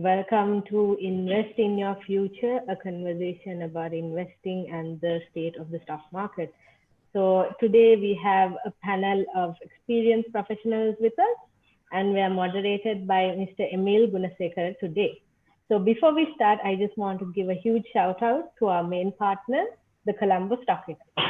Welcome to Invest in Your Future, a conversation about investing and the state of the stock market. So today we have a panel of experienced professionals with us, and we are moderated by Mr. Emil Gunasekara today. So before we start, I just want to give a huge shout out to our main partner, the Colombo Stock Exchange.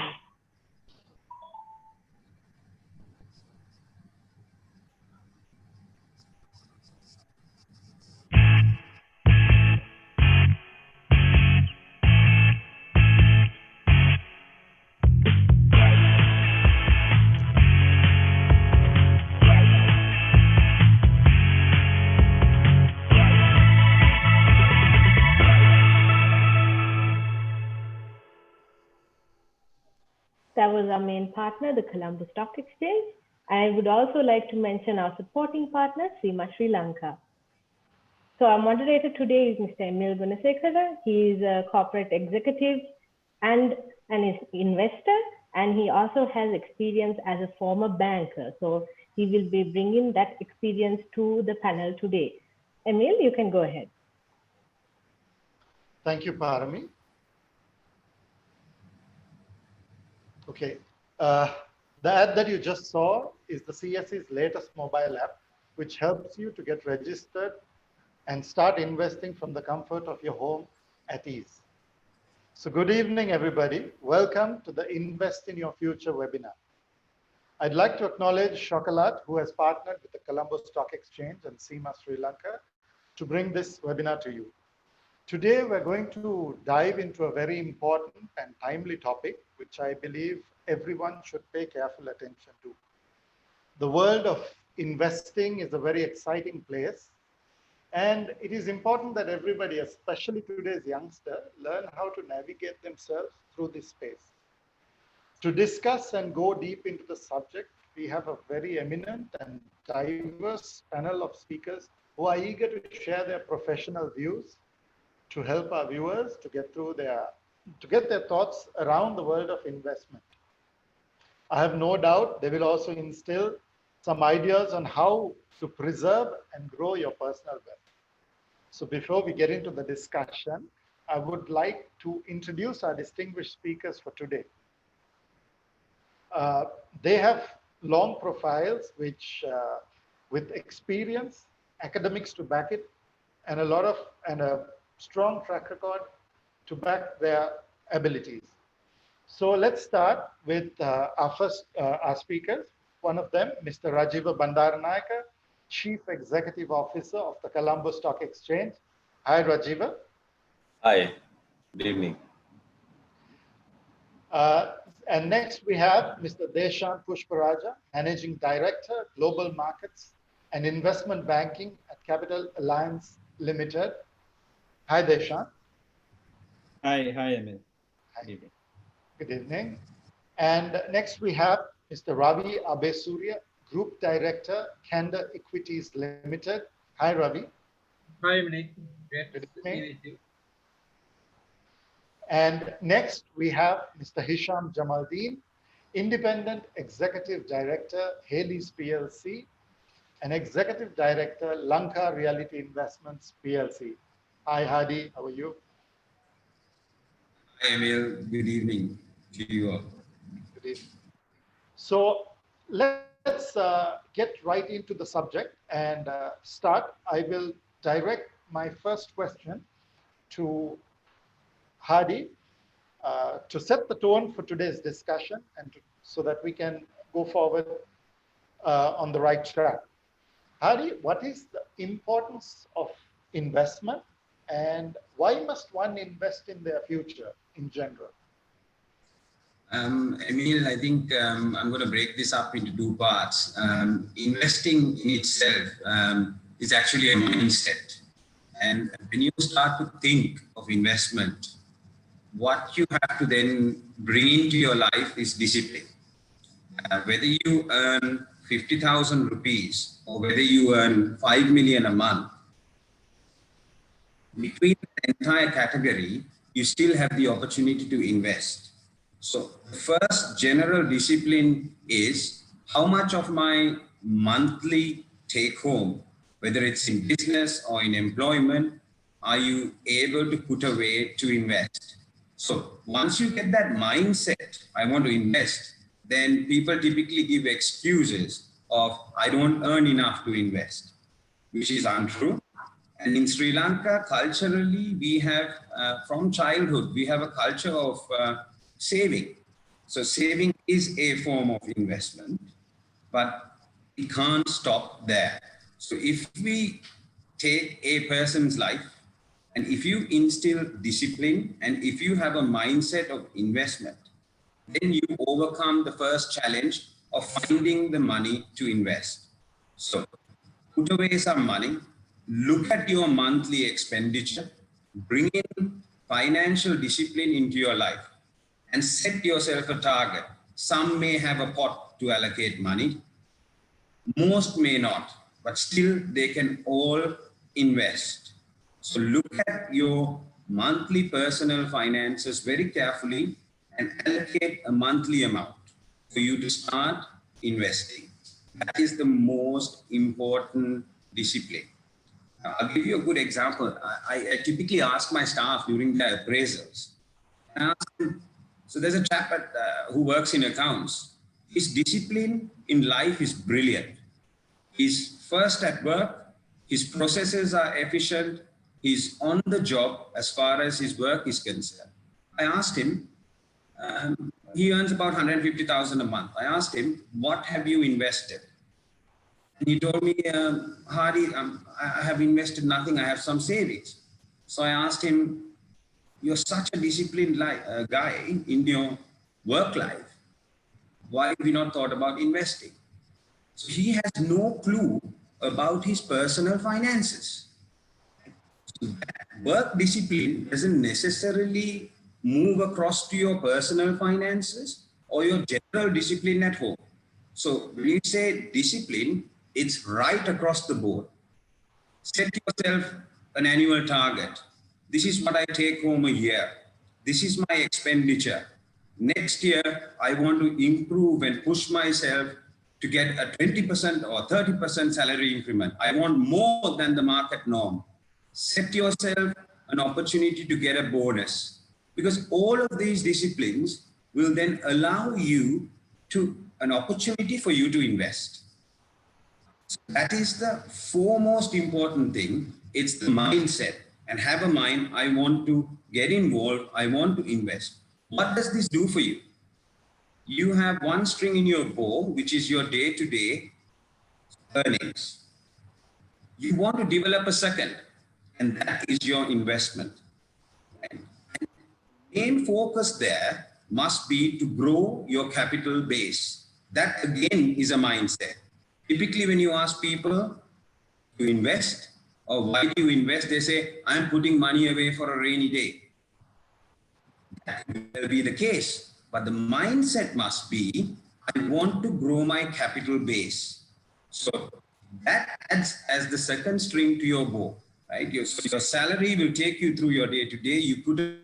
That was our main partner, the Colombo Stock Exchange. I would also like to mention our supporting partner, Sri Lanka. So our moderator today is Mr. Emil Gunasekara. He is a corporate executive and an investor, and he also has experience as a former banker. So he will be bringing that experience to the panel today. Emil, you can go ahead. Thank you, Parami. Okay, the ad that you just saw is the CSE's latest mobile app, which helps you to get registered and start investing from the comfort of your home at ease. So good evening, everybody. Welcome to the Invest in Your Future webinar. I'd like to acknowledge Chokolaate, who has partnered with the Colombo Stock Exchange and SEMA Sri Lanka to bring this webinar to you. Today, we're going to dive into a very important and timely topic, which I believe everyone should pay careful attention to. The world of investing is a very exciting place, and it is important that everybody, especially today's youngster, learn how to navigate themselves through this space. To discuss and go deep into the subject, we have a very eminent and diverse panel of speakers who are eager to share their professional views to help our viewers to get their thoughts around the world of investment. I have no doubt they will also instill some ideas on how to preserve and grow your personal wealth. So before we get into the discussion, I would like to introduce our distinguished speakers for today. They have long profiles with experience, academics to back it, and a strong track record to back their abilities. So let's start with our speakers. One of them, Mr. Rajiva Bandaranayake, Chief Executive Officer of the Colombo Stock Exchange. Hi, Rajiva. Hi, good evening. And next we have Mr. Deshan Pushparaja, Managing Director, Global Markets and Investment Banking at Capital Alliance Limited. Hi, Deshan. Hi, Emil. Good evening. Good evening. And next we have Mr. Ravi Abesurya, Group Director, Candor Equities Limited. Hi, Ravi. Hi, Emil. Great Good to be evening. with you. And next we have Mr. Hisham Jamaldeen, Independent Executive Director, Haley's PLC, and Executive Director, Lanka Realty Investments PLC. Hi, Hadi. How are you? Hi, Emil. Good evening to you all. Good evening. So let's get right into the subject and start. I will direct my first question to Hadi to set the tone for today's discussion and so that we can go forward on the right track. Hadi, what is the importance of investment and why must one invest in their future in general? Emil, I think I'm going to break this up into two parts. Investing in itself is actually a mindset. And when you start to think of investment, what you have to then bring into your life is discipline. Whether you earn 50,000 rupees or whether you earn 5 million a month, between the entire category, you still have the opportunity to invest. So the first general discipline is how much of my monthly take home whether it's in business or in employment, are you able to put away to invest? So once you get that mindset, I want to invest, then people typically give excuses of, I don't earn enough to invest, which is untrue. And in Sri Lanka, culturally, we have, from childhood, we have a culture of saving. So saving is a form of investment, but it can't stop there. So if we take a person's life, and if you instill discipline, and if you have a mindset of investment, then you overcome the first challenge of finding the money to invest. So put away some money, look at your monthly expenditure, bring in financial discipline into your life, and set yourself a target. Some may have a pot to allocate money, most may not, but still they can all invest. So look at your monthly personal finances very carefully and allocate a monthly amount for you to start investing. That is the most important discipline. I'll give you a good example. I typically ask my staff during their appraisals. I ask them, so there's a chap who works in accounts. His discipline in life is brilliant. He's first at work, his processes are efficient, he's on the job as far as his work is concerned. I asked him, he earns about 150,000 a month. I asked him, what have you invested? And he told me, Hardy, I have invested nothing, I have some savings. So I asked him, you're such a disciplined guy in your work life. Why have you not thought about investing? So he has no clue about his personal finances. So work discipline doesn't necessarily move across to your personal finances or your general discipline at home. So when you say discipline, it's right across the board. Set yourself an annual target. This is what I take home a year. This is my expenditure. Next year, I want to improve and push myself to get a 20% or 30% salary increment. I want more than the market norm. Set yourself an opportunity to get a bonus, because all of these disciplines will then allow you to an opportunity for you to invest. So that is the foremost important thing. It's the mindset, and have a mind, I want to get involved, I want to invest. What does this do for you? You have one string in your bow, which is your day-to-day earnings. You want to develop a second, and that is your investment. And main focus there must be to grow your capital base. That again is a mindset. Typically, when you ask people to invest or why do you invest, they say, I'm putting money away for a rainy day. That will be the case. But the mindset must be, I want to grow my capital base. So that adds as the second string to your bow, right? Your salary will take you through your day-to-day. You put it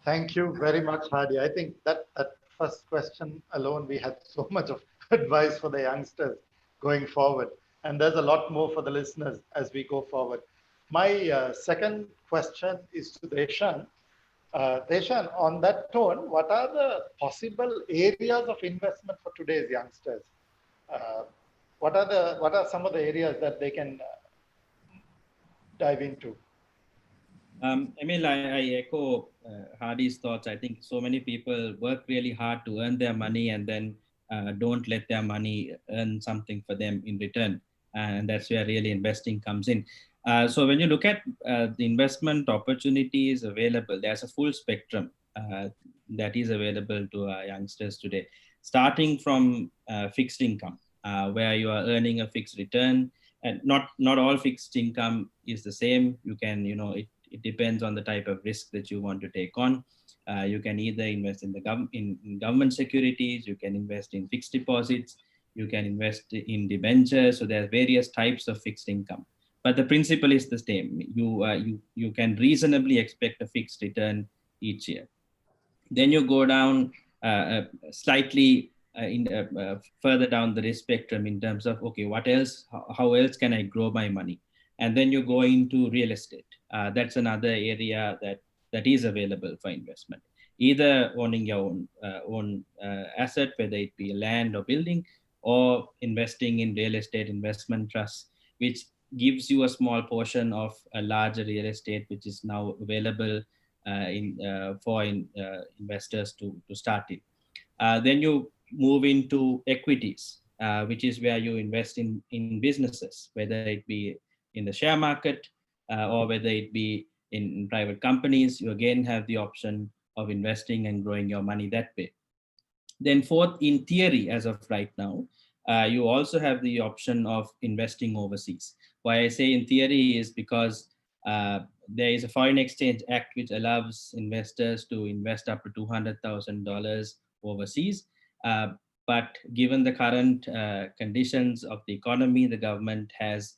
Thank you very much, Hadi. I think that first question alone, we had so much of advice for the youngsters going forward. And there's a lot more for the listeners as we go forward. My second question is to Deshan. Deshan, on that tone, what are the possible areas of investment for today's youngsters? What are some of the areas that they can dive into? Emil, I echo Hardy's thoughts. I think so many people work really hard to earn their money and then don't let their money earn something for them in return. And that's where really investing comes in. So when you look at the investment opportunities available, there's a full spectrum that is available to youngsters today, starting from fixed income, where you are earning a fixed return. and not all fixed income is the same. You can, it depends on the type of risk that you want to take on. You can either invest in in government securities, you can invest in fixed deposits, you can invest in debentures. So there are various types of fixed income, but the principle is the same. You can reasonably expect a fixed return each year. Then you go down slightly further down the risk spectrum in terms of, okay, what else? How else can I grow my money? And then you go into real estate. That's another area that is available for investment. Either owning your own asset, whether it be land or building, or investing in real estate investment trusts, which gives you a small portion of a larger real estate, which is now available for investors to start it. Then you move into equities, which is where you invest in businesses, whether it be in the share market or whether it be in private companies. You again have the option of investing and growing your money that way. Then fourth, in theory, as of right now, you also have the option of investing overseas. Why I say in theory is because there is a Foreign Exchange Act which allows investors to invest up to $200,000 overseas. But given the current conditions of the economy, the government has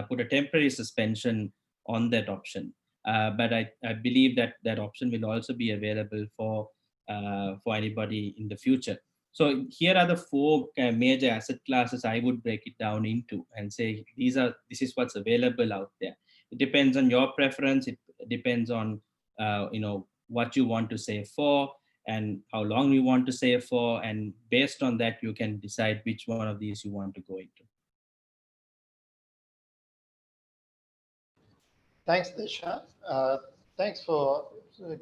put a temporary suspension on that option. But I believe that option will also be available for anybody in the future. So here are the four major asset classes I would break it down into and say this is what's available out there. It depends on your preference. It depends on what you want to save for and how long you want to save for, and based on that you can decide which one of these you want to go into. Thanks, Desha. Thanks for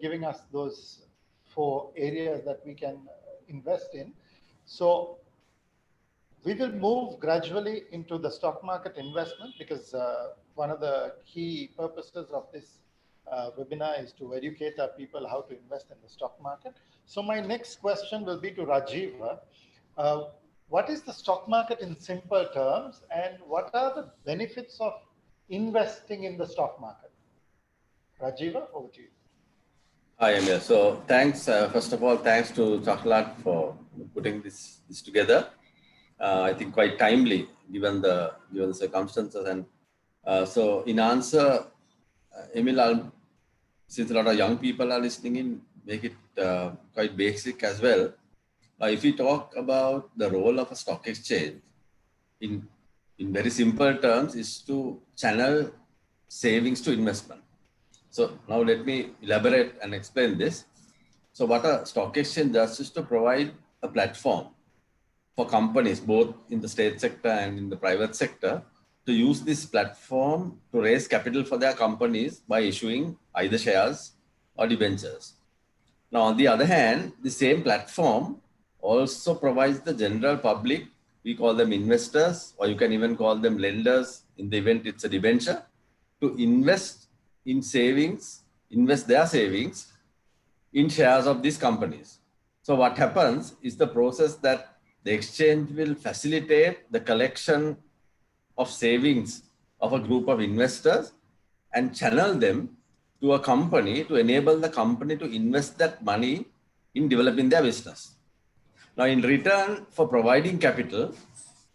giving us those 4 areas that we can invest in. So we will move gradually into the stock market investment, because one of the key purposes of this webinar is to educate our people how to invest in the stock market. So my next question will be to Rajiva. What is the stock market in simple terms, and what are the benefits of investing in the stock market? Rajiva, over to you. Hi, Emil. So thanks, first of all, thanks to Chokolaate for putting this together. I think quite timely given the circumstances. And so in answer, Emil, since a lot of young people are listening in, make it quite basic as well. If we talk about the role of a stock exchange, in very simple terms, is to channel savings to investment. So now let me elaborate and explain this. So what a stock exchange does is to provide a platform for companies, both in the state sector and in the private sector, to use this platform to raise capital for their companies by issuing either shares or debentures. Now, on the other hand, the same platform also provides the general public, we call them investors, or you can even call them lenders in the event it's a debenture, to invest in savings, invest their savings in shares of these companies. So what happens is the process that the exchange will facilitate the collection of savings of a group of investors and channel them to a company to enable the company to invest that money in developing their business. Now, in return for providing capital,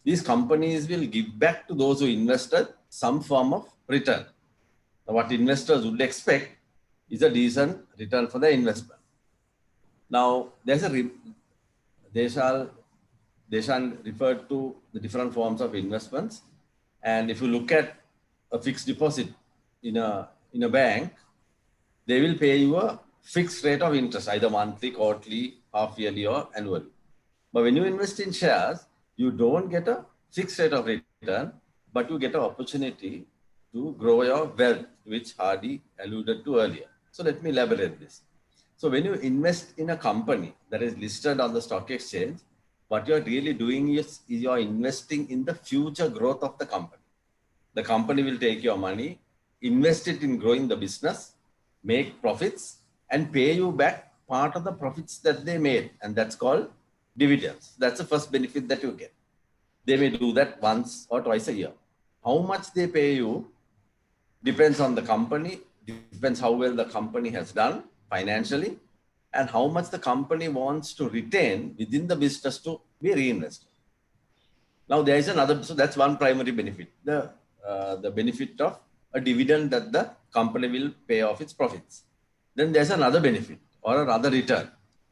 these companies will give back to those who invested some form of return. Now, what investors would expect is a decent return for their investment. Now, there's Deshan referred to the different forms of investments. And if you look at a fixed deposit in a bank, they will pay you a fixed rate of interest, either monthly, quarterly, half yearly, or annually. But when you invest in shares, you don't get a fixed rate of return, but you get an opportunity to grow your wealth, which Hardy alluded to earlier. So let me elaborate this. So when you invest in a company that is listed on the stock exchange, what you're really doing is you're investing in the future growth of the company. The company will take your money, invest it in growing the business, make profits, and pay you back part of the profits that they made. And that's called dividends. That's the first benefit that you get. They may do that once or twice a year. How much they pay you depends on the company, depends how well the company has done financially, and how much the company wants to retain within the business to be reinvested. Now there is another, so that's one primary benefit, the benefit of a dividend that the company will pay off its profits. Then there's another benefit or another return.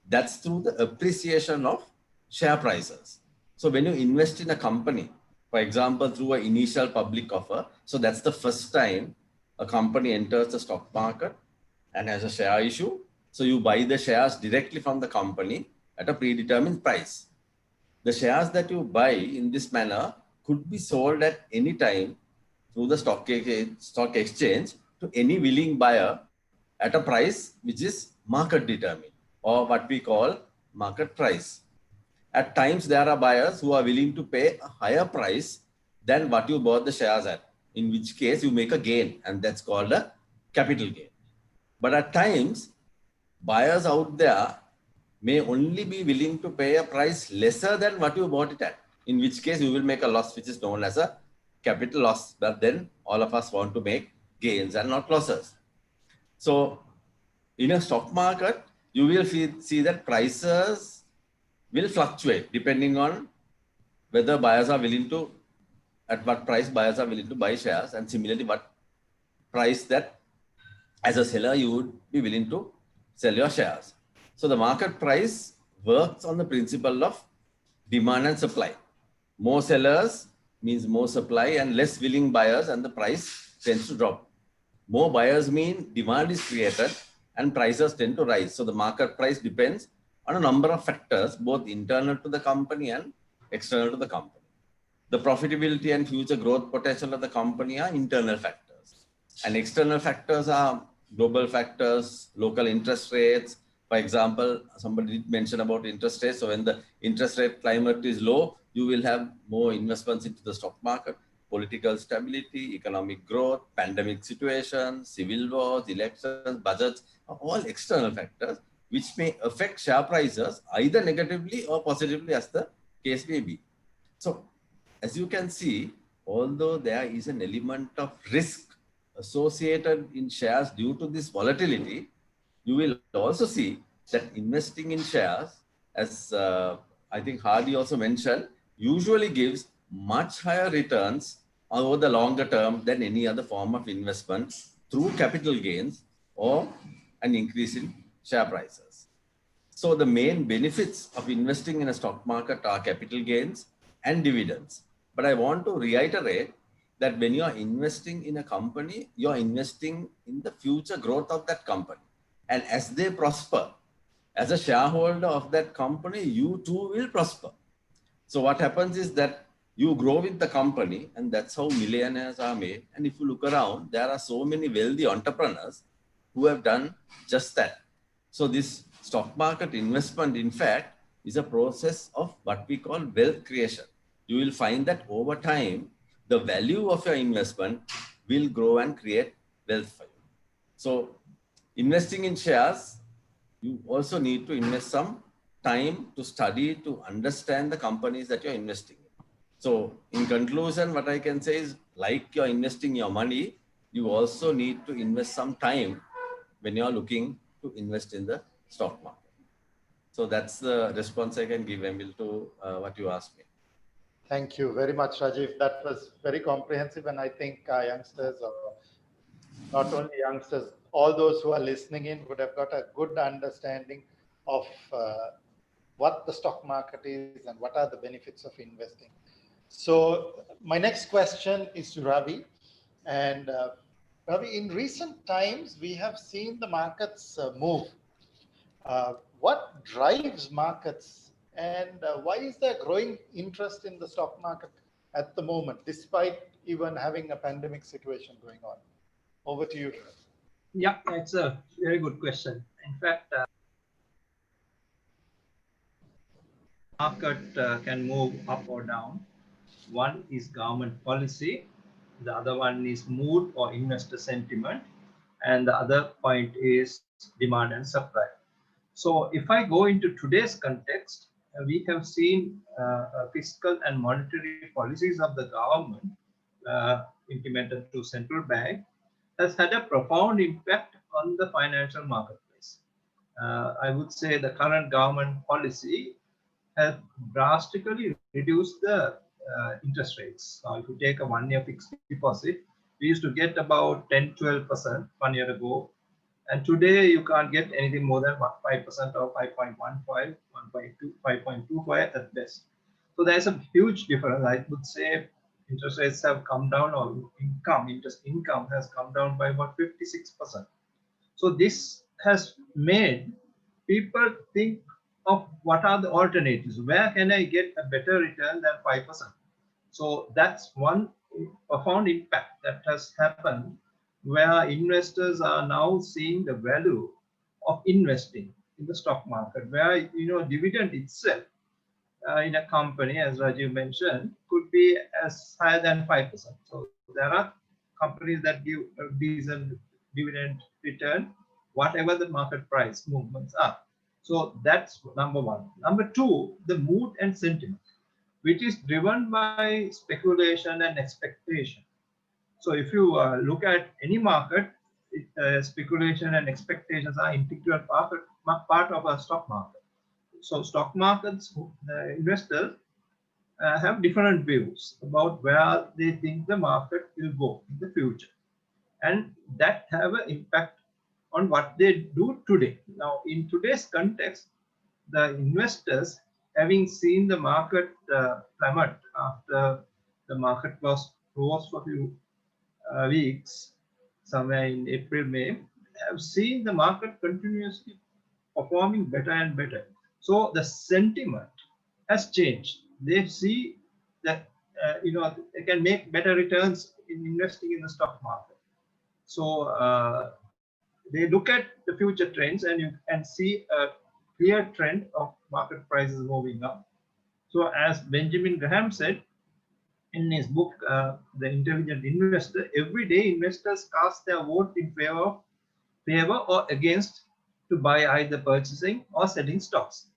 That's through the appreciation of share prices. So when you invest in a company, for example, through an initial public offer, so that's the first time a company enters the stock market and has a share issue. So you buy the shares directly from the company at a predetermined price. The shares that you buy in this manner could be sold at any time through the stock exchange to any willing buyer at a price which is market determined, or what we call market price. At times, there are buyers who are willing to pay a higher price than what you bought the shares at, in which case you make a gain, and that's called a capital gain. But at times, buyers out there may only be willing to pay a price lesser than what you bought it at, in which case you will make a loss, which is known as a capital loss. But then all of us want to make gains and not losses. So in a stock market, you will see that prices will fluctuate depending on whether buyers are willing to, at what price buyers are willing to buy shares, and similarly what price that as a seller you would be willing to sell your shares. So the market price works on the principle of demand and supply. More sellers means more supply and less willing buyers, and the price tends to drop. More buyers mean demand is created and prices tend to rise. So the market price depends on a number of factors, both internal to the company and external to the company. The profitability and future growth potential of the company are internal factors. And external factors are global factors, local interest rates. For example, somebody did mention about interest rates. So when the interest rate climate is low, you will have more investments into the stock market. Political stability, economic growth, pandemic situation, civil wars, elections, budgets are all external factors which may affect share prices either negatively or positively as the case may be. So as you can see, although there is an element of risk associated in shares due to this volatility, you will also see that investing in shares, as I think Hardy also mentioned, usually gives much higher returns over the longer term than any other form of investment through capital gains or an increase in share prices. So the main benefits of investing in a stock market are capital gains and dividends. But I want to reiterate that when you are investing in a company, you are investing in the future growth of that company. And as they prosper, as a shareholder of that company, you too will prosper. So what happens is that you grow with the company, and that's how millionaires are made. And if you look around, there are so many wealthy entrepreneurs who have done just that. So this stock market investment, in fact, is a process of what we call wealth creation. You will find that over time, the value of your investment will grow and create wealth for you. So investing in shares, you also need to invest some time to study, to understand the companies that you're investing in. So in conclusion, what I can say is, like you're investing your money, you also need to invest some time when you're looking to invest in the stock market. So that's the response I can give, Emil, to what you asked me. Thank you very much, Rajiv. That was very comprehensive. And I think youngsters, or not only youngsters, all those who are listening in would have got a good understanding of what the stock market is and what are the benefits of investing. So my next question is to Ravi. And Ravi, in recent times, we have seen the markets move. What drives markets, and why is there growing interest in the stock market at the moment, despite even having a pandemic situation going on? Over to you. Yeah, it's a very good question. In fact, market can move up or down. One is government policy, the other one is mood or investor sentiment, and the other point is demand and supply. So if I go into today's context, we have seen fiscal and monetary policies of the government implemented to central bank has had a profound impact on the financial marketplace. I would say the current government policy has drastically reduced the interest rates. If you take a 1-year fixed deposit, we used to get about 10-12% 1 year ago. And today you can't get anything more than 5% or 5.15, 1.2, 5.25 at best. So there's a huge difference. I would say interest rates have come down, or interest income has come down by about 56%. So this has made people think of what are the alternatives. Where can I get a better return than 5%? So that's one profound impact that has happened, where investors are now seeing the value of investing in the stock market, where dividend itself in a company, as Rajiv mentioned, could be as high than 5%. So there are companies that give a decent dividend return, whatever the market price movements are. So that's number one. Number two, the mood and sentiment, which is driven by speculation and expectation. So if you look at any market, speculation and expectations are integral part of a stock market. So stock markets, investors have different views about where they think the market will go in the future, and that have an impact on what they do today. Now, in today's context, the investors, having seen the market plummet after the market was closed for a few weeks, somewhere in April, May, have seen the market continuously performing better and better. So the sentiment has changed. They see that they can make better returns in investing in the stock market. So they look at the future trends, and you can see a clear trend of market prices moving up. So as Benjamin Graham said in his book, The Intelligent Investor, every day investors cast their vote in favor or against to buy either purchasing or selling stocks.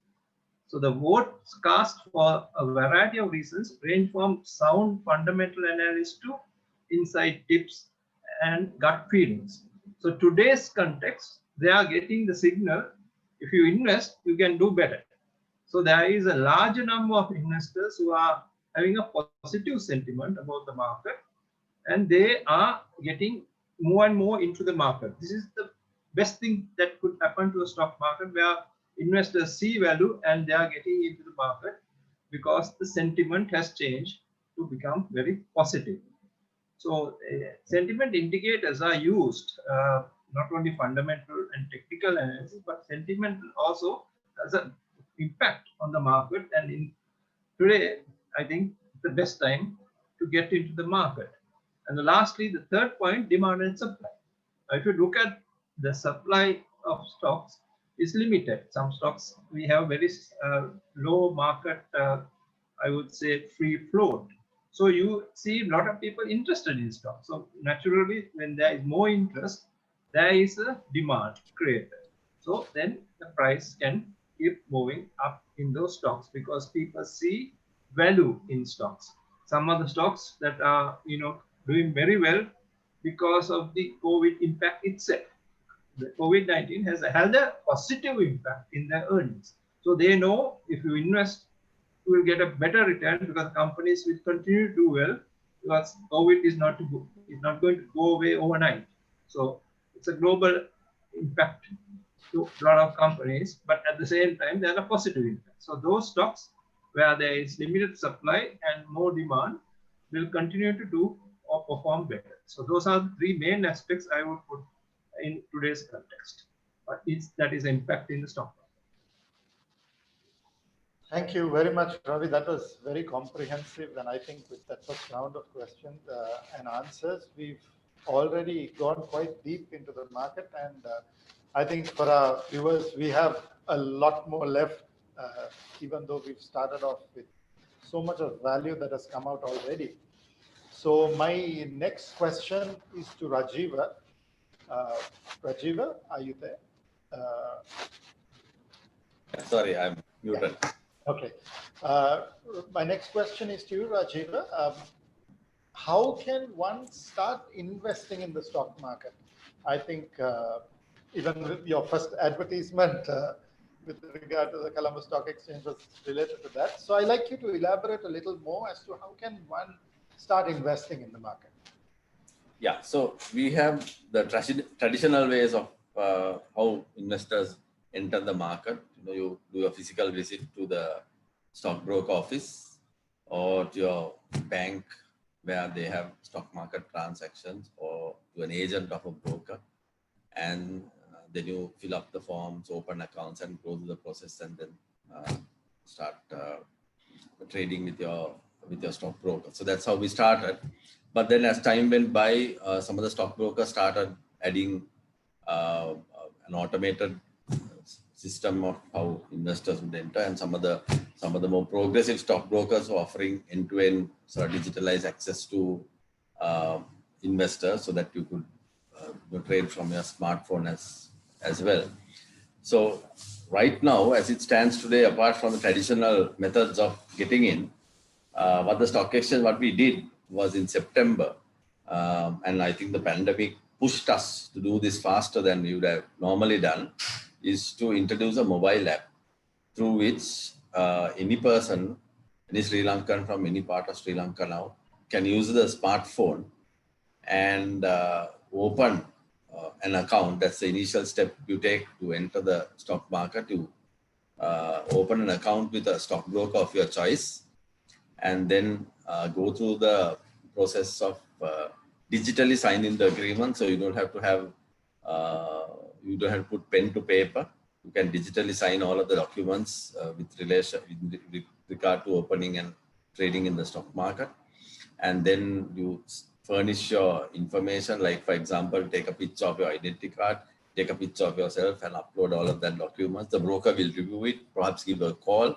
So the votes cast for a variety of reasons range from sound fundamental analysis to inside tips and gut feelings. So today's context, they are getting the signal, if you invest, you can do better. So there is a large number of investors who are having a positive sentiment about the market, and they are getting more and more into the market. This is the best thing that could happen to a stock market, where investors see value and they are getting into the market because the sentiment has changed to become very positive. So sentiment indicators are used, not only fundamental and technical analysis, but sentiment also has an impact on the market. And today, I think the best time to get into the market. And lastly, the third point, demand and supply. If you look at the supply of stocks is limited. Some stocks we have very low market, I would say, free float. So you see a lot of people interested in stocks. So naturally, when there is more interest, there is a demand created. So then the price can keep moving up in those stocks because people see value in stocks. Some of the stocks that are doing very well because of the COVID impact itself. The COVID-19 has had a positive impact in their earnings. So they know if you invest, you will get a better return because companies will continue to do well because COVID is not going to go away overnight. So it's a global impact to a lot of companies, but at the same time, there are positive impact. So those stocks where there is limited supply and more demand will continue to do or perform better. So those are the three main aspects I would put in today's context. But that is impact in the stock market. Thank you very much, Ravi. That was very comprehensive. And I think with that first round of questions and answers, we've already gone quite deep into the market. And I think for our viewers, we have a lot more left, even though we've started off with so much of value that has come out already. So my next question is to Rajiva. Rajiva, are you there? Sorry, I'm muted. Yeah. Okay. My next question is to you, Rajiva. how can one start investing in the stock market? I think even with your first advertisement with regard to the Colombo Stock Exchange was related to that. So I'd like you to elaborate a little more as to how can one start investing in the market? Yeah, so we have the traditional ways of how investors enter the market. You do a physical visit to the stockbroker office or to your bank where they have stock market transactions, or to an agent of a broker, and then you fill up the forms, open accounts, and go through the process, and then start trading with your stockbroker. So that's how we started. But then as time went by, some of the stockbrokers started adding an automated system of how investors would enter, and some of the more progressive stockbrokers were offering end-to-end sort of digitalized access to investors, so that you could trade from your smartphone as well. So right now, as it stands today, apart from the traditional methods of getting in, what we did was in September, and I think the pandemic pushed us to do this faster than we would have normally done, is to introduce a mobile app through which any person, any Sri Lankan from any part of Sri Lanka now, can use the smartphone and open an account. That's the initial step you take to enter the stock market. You open an account with a stockbroker of your choice, and then go through the process of digitally signing the agreement. So you don't have to put pen to paper. You can digitally sign all of the documents with regard to opening and trading in the stock market. And then you furnish your information, like for example, take a picture of your identity card, take a picture of yourself, and upload all of that documents. The broker will review it, perhaps give a call,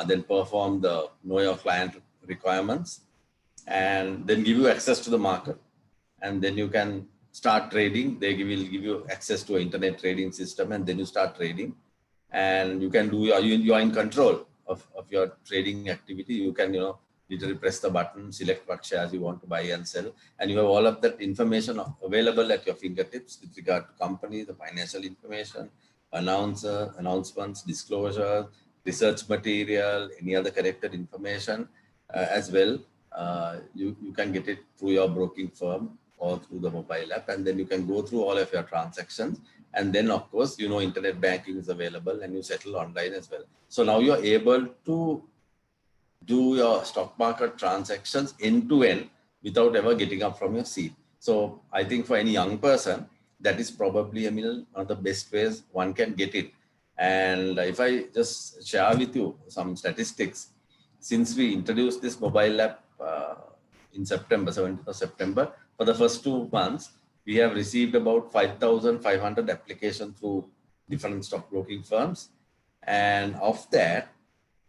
then perform the know your client requirements, and then give you access to the market. And then you can start trading. They will give you access to an internet trading system, and then you start trading. And you can do you are in control of your trading activity. You can literally press the button, select what shares you want to buy and sell, and you have all of that information available at your fingertips with regard to company, the financial information, announcements, disclosure, research material, any other connected information as well. You can get it through your broking firm or through the mobile app, and then you can go through all of your transactions. And then of course, internet banking is available, and you settle online as well. So now you're able to do your stock market transactions end to end without ever getting up from your seat. So I think for any young person, that is probably one of the best ways one can get it. And if I just share with you some statistics, since we introduced this mobile app in September, 17th of September, for the first 2 months, we have received about 5,500 applications through different stockbroking firms. And of that,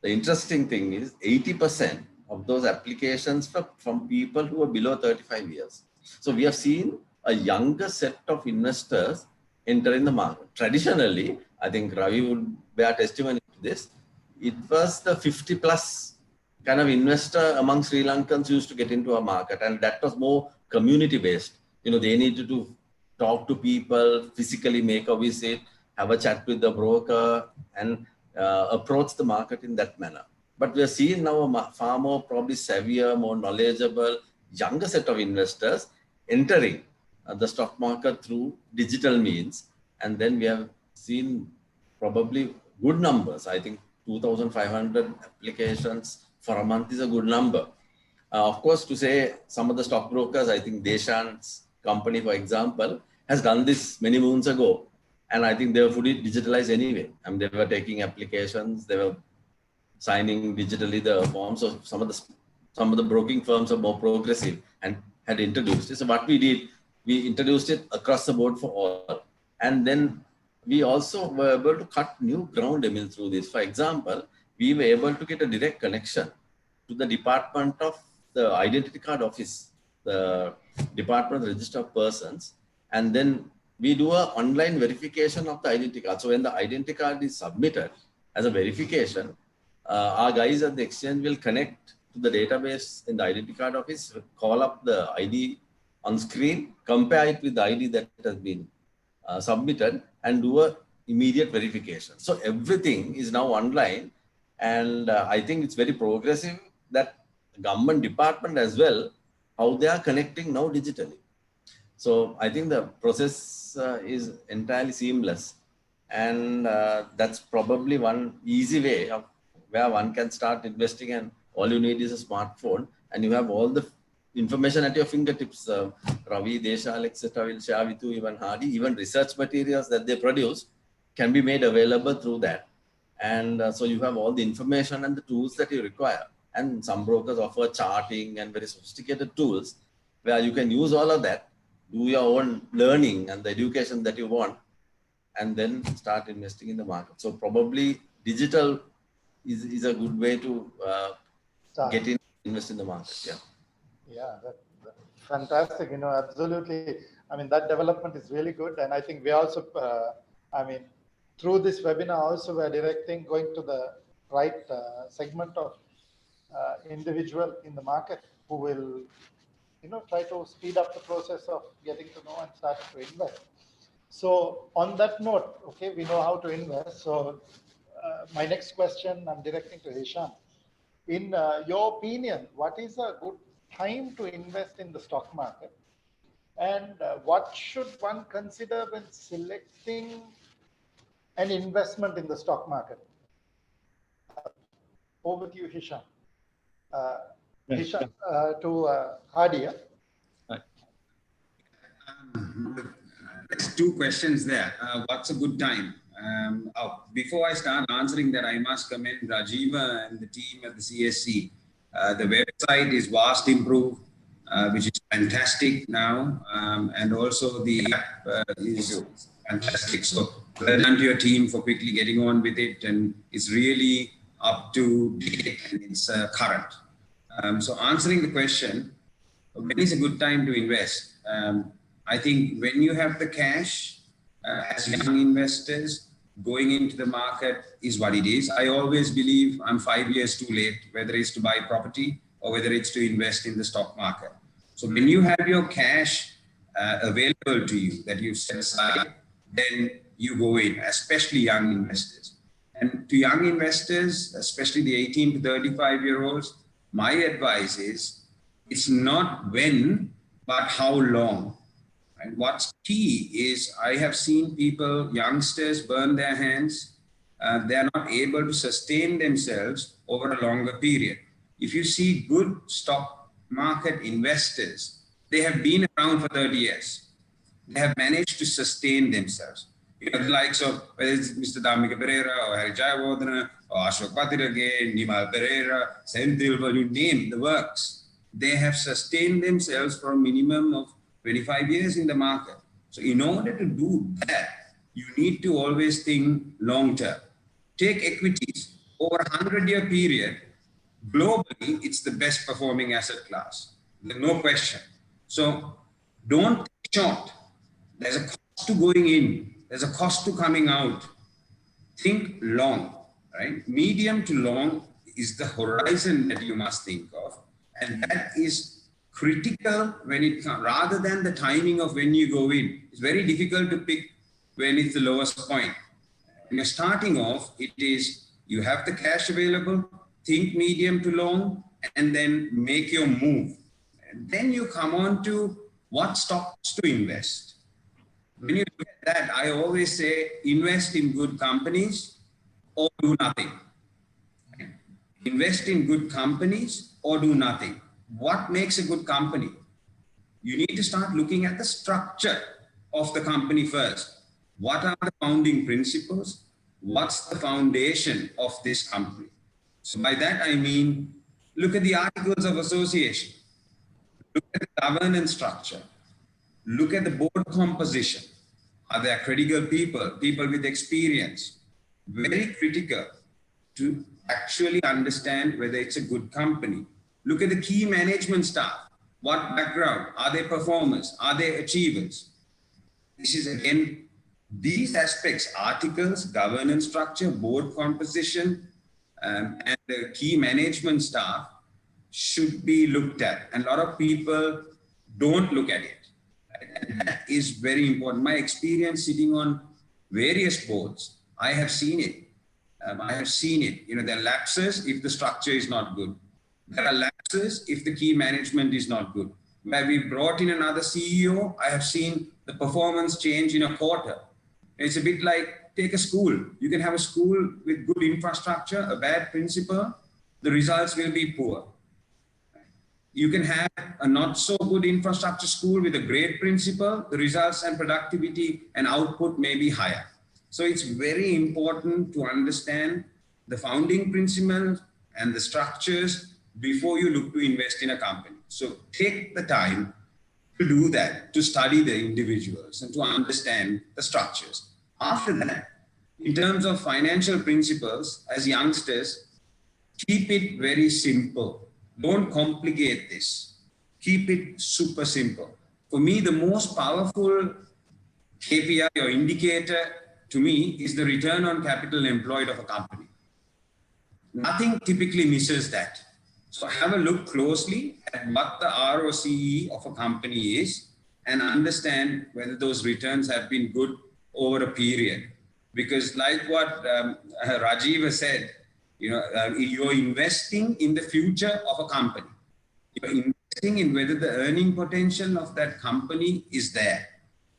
the interesting thing is 80% of those applications from people who are below 35 years. So we have seen a younger set of investors entering the market. Traditionally, I think Ravi would bear testimony to this, it was the 50 plus kind of investor among Sri Lankans used to get into a market, and that was more community based. They needed to talk to people, physically make a visit, have a chat with the broker, and approach the market in that manner. But we are seeing now a far more probably savvier, more knowledgeable, younger set of investors entering the stock market through digital means. And then we have seen probably good numbers. I think 2,500 applications for a month is a good number. Of course, to say some of the stockbrokers, I think Deshan's company, for example, has done this many moons ago. And I think they were fully digitalized anyway. And they were taking applications, they were signing digitally the forms. So some of the broking firms are more progressive and had introduced it. So what we did, we introduced it across the board for all. And then we also were able to cut new ground through this. For example, we were able to get a direct connection to the Department of the Identity Card Office, the Department of Register of Persons, and then we do an online verification of the identity card. So when the identity card is submitted as a verification, our guys at the exchange will connect to the database in the identity card office, call up the ID on screen, compare it with the ID that has been submitted, and do a immediate verification. So everything is now online, and I think it's very progressive that government department as well, how they are connecting now digitally. So I think the process is entirely seamless, and that's probably one easy way of where one can start investing, and all you need is a smartphone and you have all the information at your fingertips. Ravi, Deshal, etc. will share with you, even Hardy, even research materials that they produce can be made available through that. And so you have all the information and the tools that you require. And some brokers offer charting and very sophisticated tools where you can use all of that, do your own learning and the education that you want, and then start investing in the market. So probably digital is a good way to get in, invest in the market. Yeah. Yeah, that's fantastic. You know, absolutely. I mean, that development is really good. And I think we also, I mean, through this webinar also we're directing, going to the right segment of individual in the market who will, you know, try to speed up the process of getting to know and start to invest. So on that note, okay, we know how to invest. So my next question I'm directing to Hisham. In your opinion, what is a good time to invest in the stock market? And what should one consider when selecting an investment in the stock market? Over to you, Hisham. Hisham, to Hadia. There's two questions there. What's a good time? Before I start answering that, I must commend Rajiva and the team at the CSC. The website is vast improved, which is fantastic now, and also the app is fantastic. So well done to your team for quickly getting on with it, and it's really up to date and it's current. So answering the question, when is a good time to invest? I think when you have the cash, as young investors, going into the market is what it is. I always believe I'm 5 years too late, whether it's to buy property or whether it's to invest in the stock market. So when you have your cash available to you that you've set aside, then you go in, especially young investors. And to young investors, especially the 18 to 35-year-olds, my advice is it's not when, but how long. And what's key is I have seen people, youngsters, burn their hands. They're not able to sustain themselves over a longer period. If you see good stock market investors, they have been around for 30 years. They have managed to sustain themselves. You know, the likes of whether it's Mr. Dhammika Pereira or Hari Jayawardena or Ashok Patirage, Nimal Pereira, Senthil, you name the works. They have sustained themselves for a minimum of 25 years in the market. So in order to do that, you need to always think long term. Take equities over a 100-year period. Globally, it's the best performing asset class. There's no question. So don't take short. There's a cost to going in. There's a cost to coming out. Think long, right? Medium to long is the horizon that you must think of. And that is critical when it comes, rather than the timing of when you go in. It's very difficult to pick when it's the lowest point. When you're starting off, it is you have the cash available, think medium to long, and then make your move. And then you come on to what stocks to invest. When you look at that, I always say invest in good companies or do nothing. Invest in good companies or do nothing. What makes a good company? You need to start looking at the structure of the company first. What are the founding principles? What's the foundation of this company? So by that, I mean, look at the articles of association. Look at the governance structure. Look at the board composition. Are there critical people, people with experience? Very critical to actually understand whether it's a good company. Look at the key management staff. What background? Are they performers? Are they achievers? This is again, these aspects, articles, governance structure, board composition, and the key management staff should be looked at. And a lot of people don't look at it. And that is very important. My experience sitting on various boards, I have seen it. I have seen it. You know, there are lapses if the structure is not good. There are lapses if the key management is not good. Where we brought in another CEO, I have seen the performance change in a quarter. It's a bit like take a school. You can have a school with good infrastructure, a bad principal, the results will be poor. You can have a not so good infrastructure school with a great principal, the results and productivity and output may be higher. So it's very important to understand the founding principles and the structures before you look to invest in a company. So take the time to do that, to study the individuals and to understand the structures. After that, in terms of financial principles, as youngsters, keep it very simple. Don't complicate this. Keep it super simple. For me, the most powerful KPI or indicator to me is the return on capital employed of a company. Nothing typically misses that. So have a look closely at what the ROCE of a company is and understand whether those returns have been good over a period. Because like what Rajiv said, you're investing in the future of a company. You're investing in whether the earning potential of that company is there,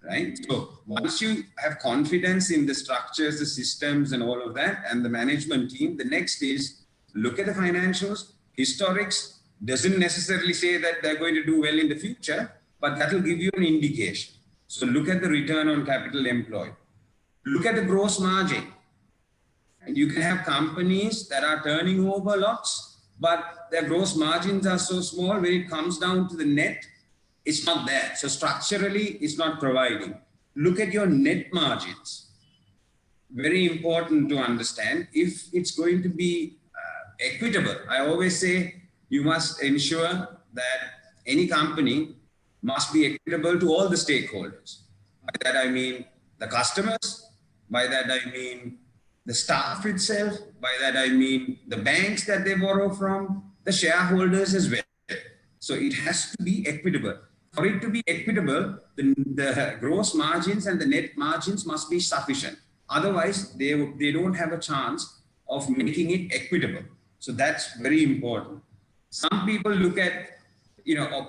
right? So once you have confidence in the structures, the systems and all of that, and the management team, the next is look at the financials. Historics doesn't necessarily say that they're going to do well in the future, but that will give you an indication. So look at the return on capital employed. Look at the gross margin. And you can have companies that are turning over lots, but their gross margins are so small when it comes down to the net, it's not there. So structurally, it's not providing. Look at your net margins. Very important to understand if it's going to be equitable. I always say you must ensure that any company must be equitable to all the stakeholders. By that I mean the customers, by that I mean the staff itself, by that I mean the banks that they borrow from, the shareholders as well. So it has to be equitable. For it to be equitable, the gross margins and the net margins must be sufficient. Otherwise, they don't have a chance of making it equitable. So that's very important. Some people look at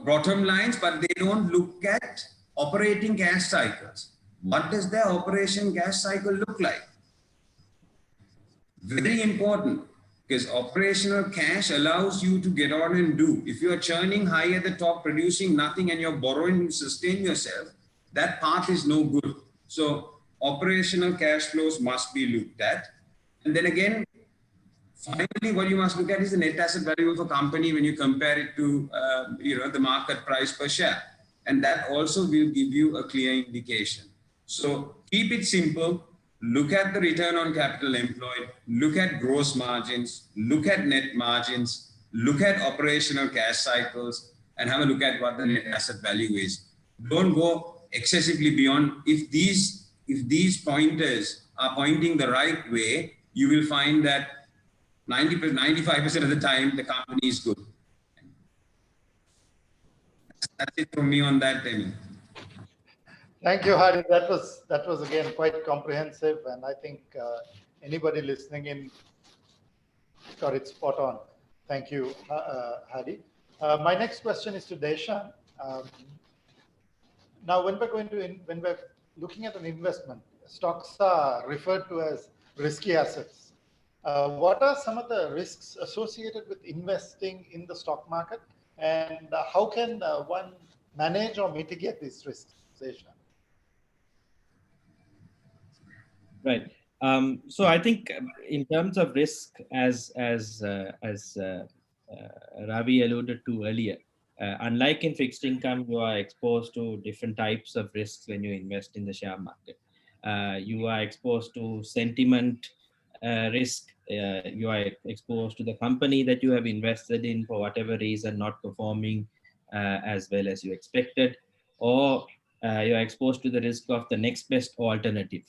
bottom lines, but they don't look at operating cash cycles. What does their operation cash cycle look like? Very important, because operational cash allows you to get on and do. If you are churning high at the top, producing nothing, and you're borrowing to sustain yourself, that path is no good. So operational cash flows must be looked at. And then again, finally, what you must look at is the net asset value of a company when you compare it to the market price per share. And that also will give you a clear indication. So keep it simple. Look at the return on capital employed, look at gross margins, look at net margins, look at operational cash cycles, and have a look at what the net asset value is. Don't go excessively beyond. If these pointers are pointing the right way, you will find that 95% of the time, the company is good. That's it from me on that, Demi. Thank you, Hadi. That was again quite comprehensive, and I think anybody listening in got it spot on. Thank you, Hadi. My next question is to Deshan. Now, when we're looking at an investment, stocks are referred to as risky assets. What are some of the risks associated with investing in the stock market, and how can one manage or mitigate these risks, Deshan? Right. So I think in terms of risk, as Ravi alluded to earlier, unlike in fixed income, you are exposed to different types of risks when you invest in the share market. You are exposed to sentiment risk. You are exposed to the company that you have invested in for whatever reason not performing as well as you expected, or you're exposed to the risk of the next best alternative.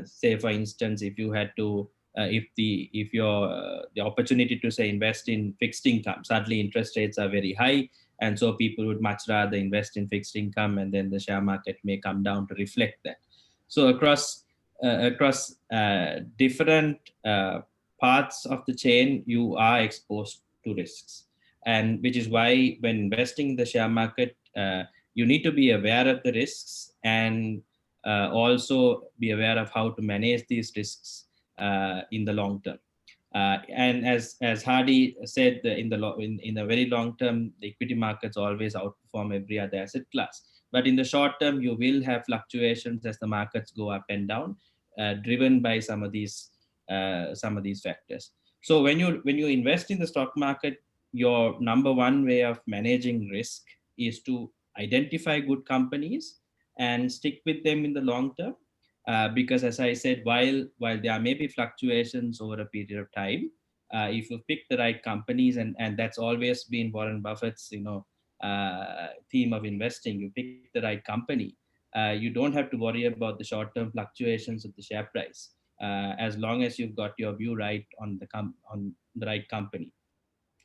Say, for instance, if you had to if the opportunity to say invest in fixed income, suddenly interest rates are very high, and so people would much rather invest in fixed income, and then the share market may come down to reflect that. So across different parts of the chain, you are exposed to risks, and which is why when investing in the share market, you need to be aware of the risks, and also be aware of how to manage these risks in the long term. And as Hardy said, in the very long term, the equity markets always outperform every other asset class. But in the short term, you will have fluctuations as the markets go up and down, driven by some of these factors. So when you invest in the stock market, your number one way of managing risk is to identify good companies and stick with them in the long term. Because as I said, while there may be fluctuations over a period of time, if you pick the right companies, and that's always been Warren Buffett's theme of investing, you pick the right company, you don't have to worry about the short-term fluctuations of the share price, as long as you've got your view right on the right company.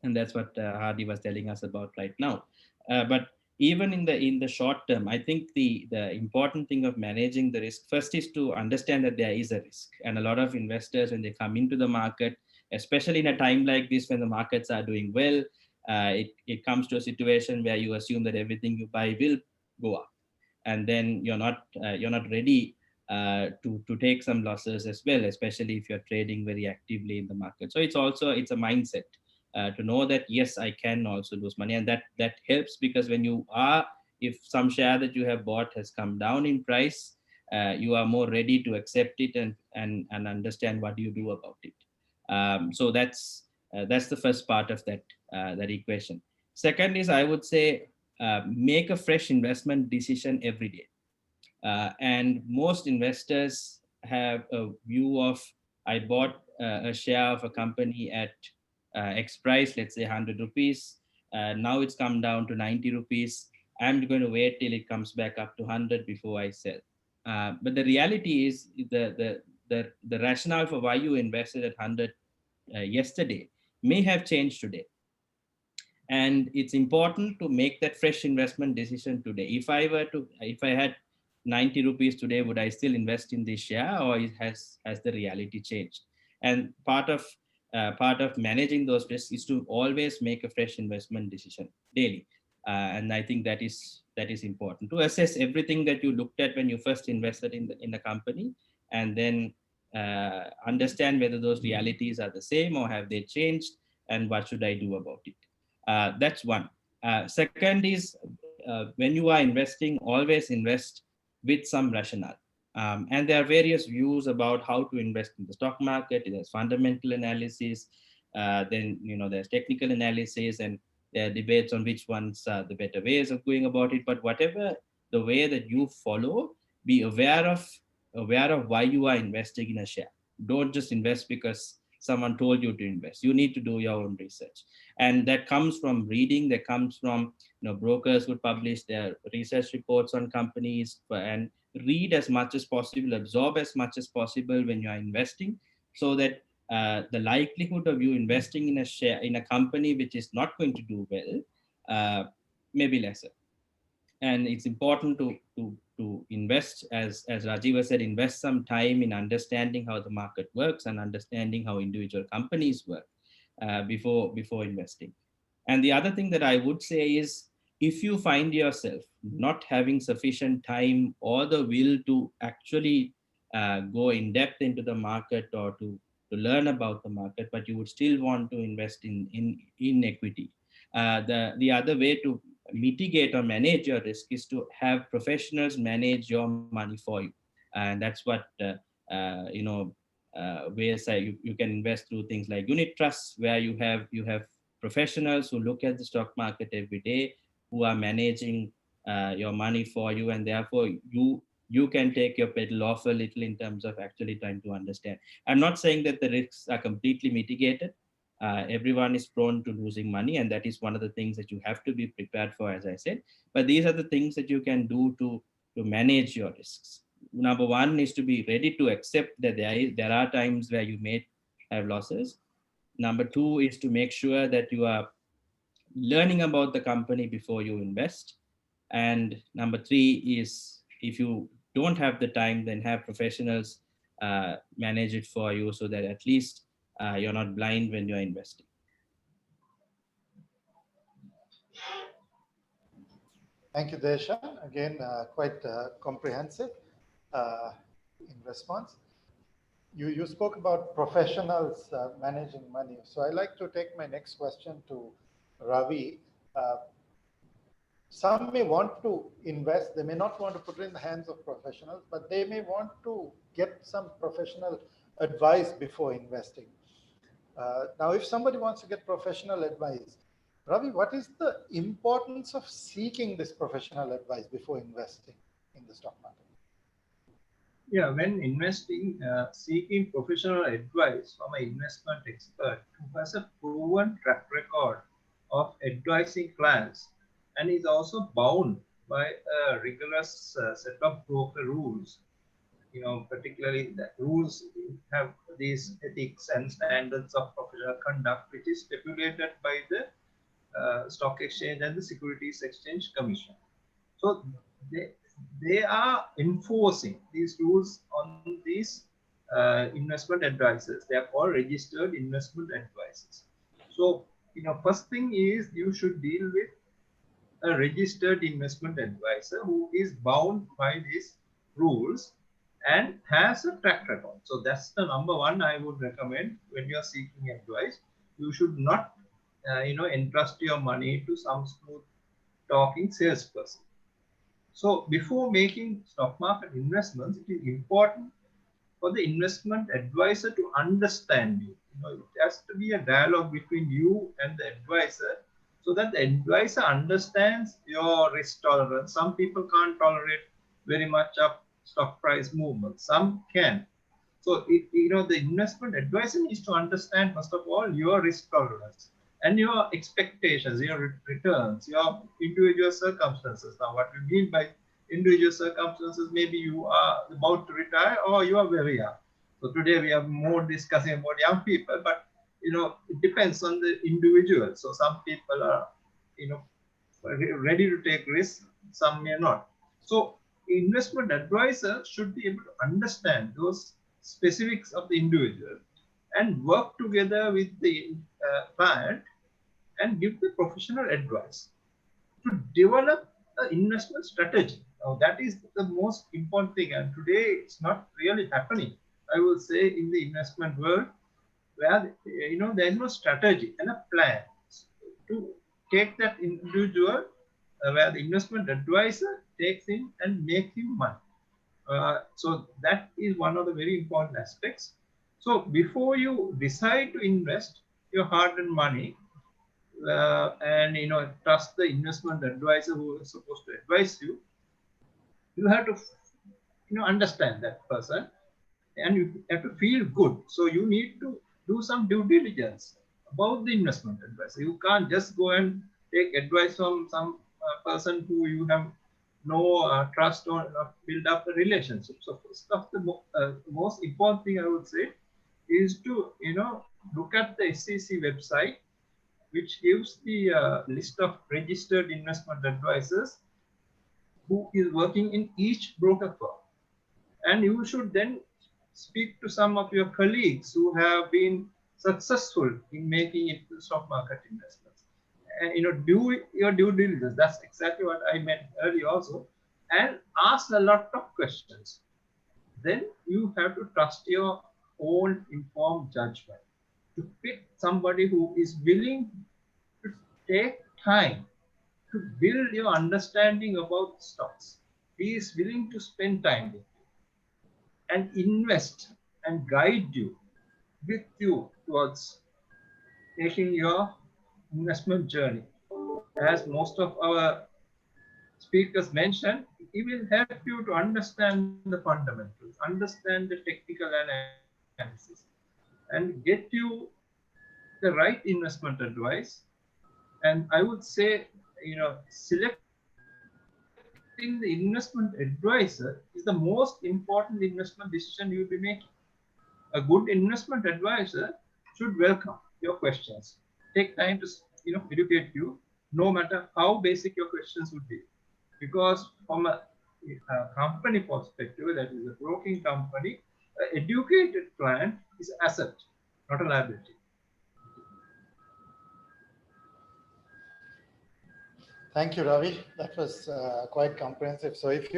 And that's what Hardy was telling us about right now. But even in the short term, I think the important thing of managing the risk first is to understand that there is a risk. And a lot of investors, when they come into the market, especially in a time like this when the markets are doing well, it comes to a situation where you assume that everything you buy will go up, and then you're not ready to take some losses as well, especially if you're trading very actively in the market. So it's a mindset to know that yes, I can also lose money, and that helps, because if some share that you have bought has come down in price, you are more ready to accept it and understand what do you do about it. So that's the first part of that equation. Second is, I would say, make a fresh investment decision every day. And most investors have a view of, I bought a share of a company at X price, let's say 100 rupees. Now it's come down to 90 rupees. I'm going to wait till it comes back up to 100 before I sell. But the reality is the rationale for why you invested at 100 yesterday may have changed today. And it's important to make that fresh investment decision today. If I had 90 rupees today, would I still invest in this share, or has the reality changed? And part of managing those risks is to always make a fresh investment decision daily. And I think that is important to assess everything that you looked at when you first invested in the company, and then understand whether those realities are the same or have they changed, and what should I do about it. That's one. Second is, when you are investing, always invest with some rationale. And there are various views about how to invest in the stock market. There's fundamental analysis, then there's technical analysis, and there are debates on which ones are the better ways of going about it. But whatever the way that you follow, be aware of why you are investing in a share. Don't just invest because someone told you to invest. You need to do your own research, and that comes from reading. That comes from brokers would publish their research reports on companies, and read as much as possible, absorb as much as possible when you are investing, so that the likelihood of you investing in a share in a company which is not going to do well may be lesser. And it's important to invest, as Rajiv said, invest some time in understanding how the market works and understanding how individual companies work before investing. And the other thing that I would say is, if you find yourself not having sufficient time or the will to actually go in depth into the market, or to learn about the market, but you would still want to invest in equity, the other way to mitigate or manage your risk is to have professionals manage your money for you. And that's what ways you can invest through things like unit trusts, where you have professionals who look at the stock market every day, who are managing your money for you, and therefore you can take your pedal off a little in terms of actually trying to understand. I'm not saying that the risks are completely mitigated. Everyone is prone to losing money, and that is one of the things that you have to be prepared for, as I said. But these are the things that you can do to manage your risks. Number one is to be ready to accept that there are times where you may have losses. Number two is to make sure that you are learning about the company before you invest. And number three is, if you don't have the time, then have professionals manage it for you, so that at least you're not blind when you're investing. Thank you, Deshan. Again, quite comprehensive in response. You spoke about professionals managing money. So I like to take my next question to Ravi. Some may want to invest, they may not want to put it in the hands of professionals, but they may want to get some professional advice before investing. Now, if somebody wants to get professional advice, Ravi, what is the importance of seeking this professional advice before investing in the stock market? Yeah, when investing, seeking professional advice from an investment expert who has a proven track record of advising clients and is also bound by a rigorous set of broker rules. You know, particularly the rules have these ethics and standards of professional conduct, which is stipulated by the Stock Exchange and the Securities Exchange Commission. So they are enforcing these rules on these investment advisors. They are all registered investment advisors. So, you know, first thing is you should deal with a registered investment advisor who is bound by these rules and has a track record. So that's the number one I would recommend when you are seeking advice. You should not, entrust your money to some smooth talking salesperson. So before making stock market investments, it is important for the investment advisor to understand you. You know, it has to be a dialogue between you and the advisor, so that the advisor understands your risk tolerance. Some people can't tolerate very much of stock price movement. Some can. So, the investment advisor needs to understand, first of all, your risk tolerance and your expectations, your returns, your individual circumstances. Now, what we mean by individual circumstances, maybe you are about to retire or you are very young. So today we are more discussing about young people, but it depends on the individual. So some people are ready to take risks, some may not. So investment advisor should be able to understand those specifics of the individual and work together with the client and give the professional advice to develop an investment strategy. Now, that is the most important thing, and today it's not really happening, I will say, in the investment world, where there is no strategy and a plan to take that individual where the investment advisor takes him and make him money. So that is one of the very important aspects. So before you decide to invest your hard-earned money and trust the investment advisor who is supposed to advise you, you have to understand that person and you have to feel good. So you need to do some due diligence about the investment advisor. You can't just go and take advice from some person who you have no trust or build up a relationship. So first of the most important thing I would say is to look at the SEC website, which gives the list of registered investment advisors who is working in each broker firm. And you should then speak to some of your colleagues who have been successful in making it to stock market investments. And do your due diligence. That's exactly what I meant earlier also. And ask a lot of questions. Then you have to trust your own informed judgment to pick somebody who is willing to take time to build your understanding about stocks. He is willing to spend time with you and invest and guide you with you towards taking your investment journey. As most of our speakers mentioned, it will help you to understand the fundamentals, understand the technical analysis, and get you the right investment advice. And I would say, selecting the investment advisor is the most important investment decision you'll be making. a good investment advisor should welcome your questions. Take time to educate you, no matter how basic your questions would be, because from a company perspective, that is a broking company, an educated client is an asset, not a liability. Thank you, Ravi. That was quite comprehensive. So if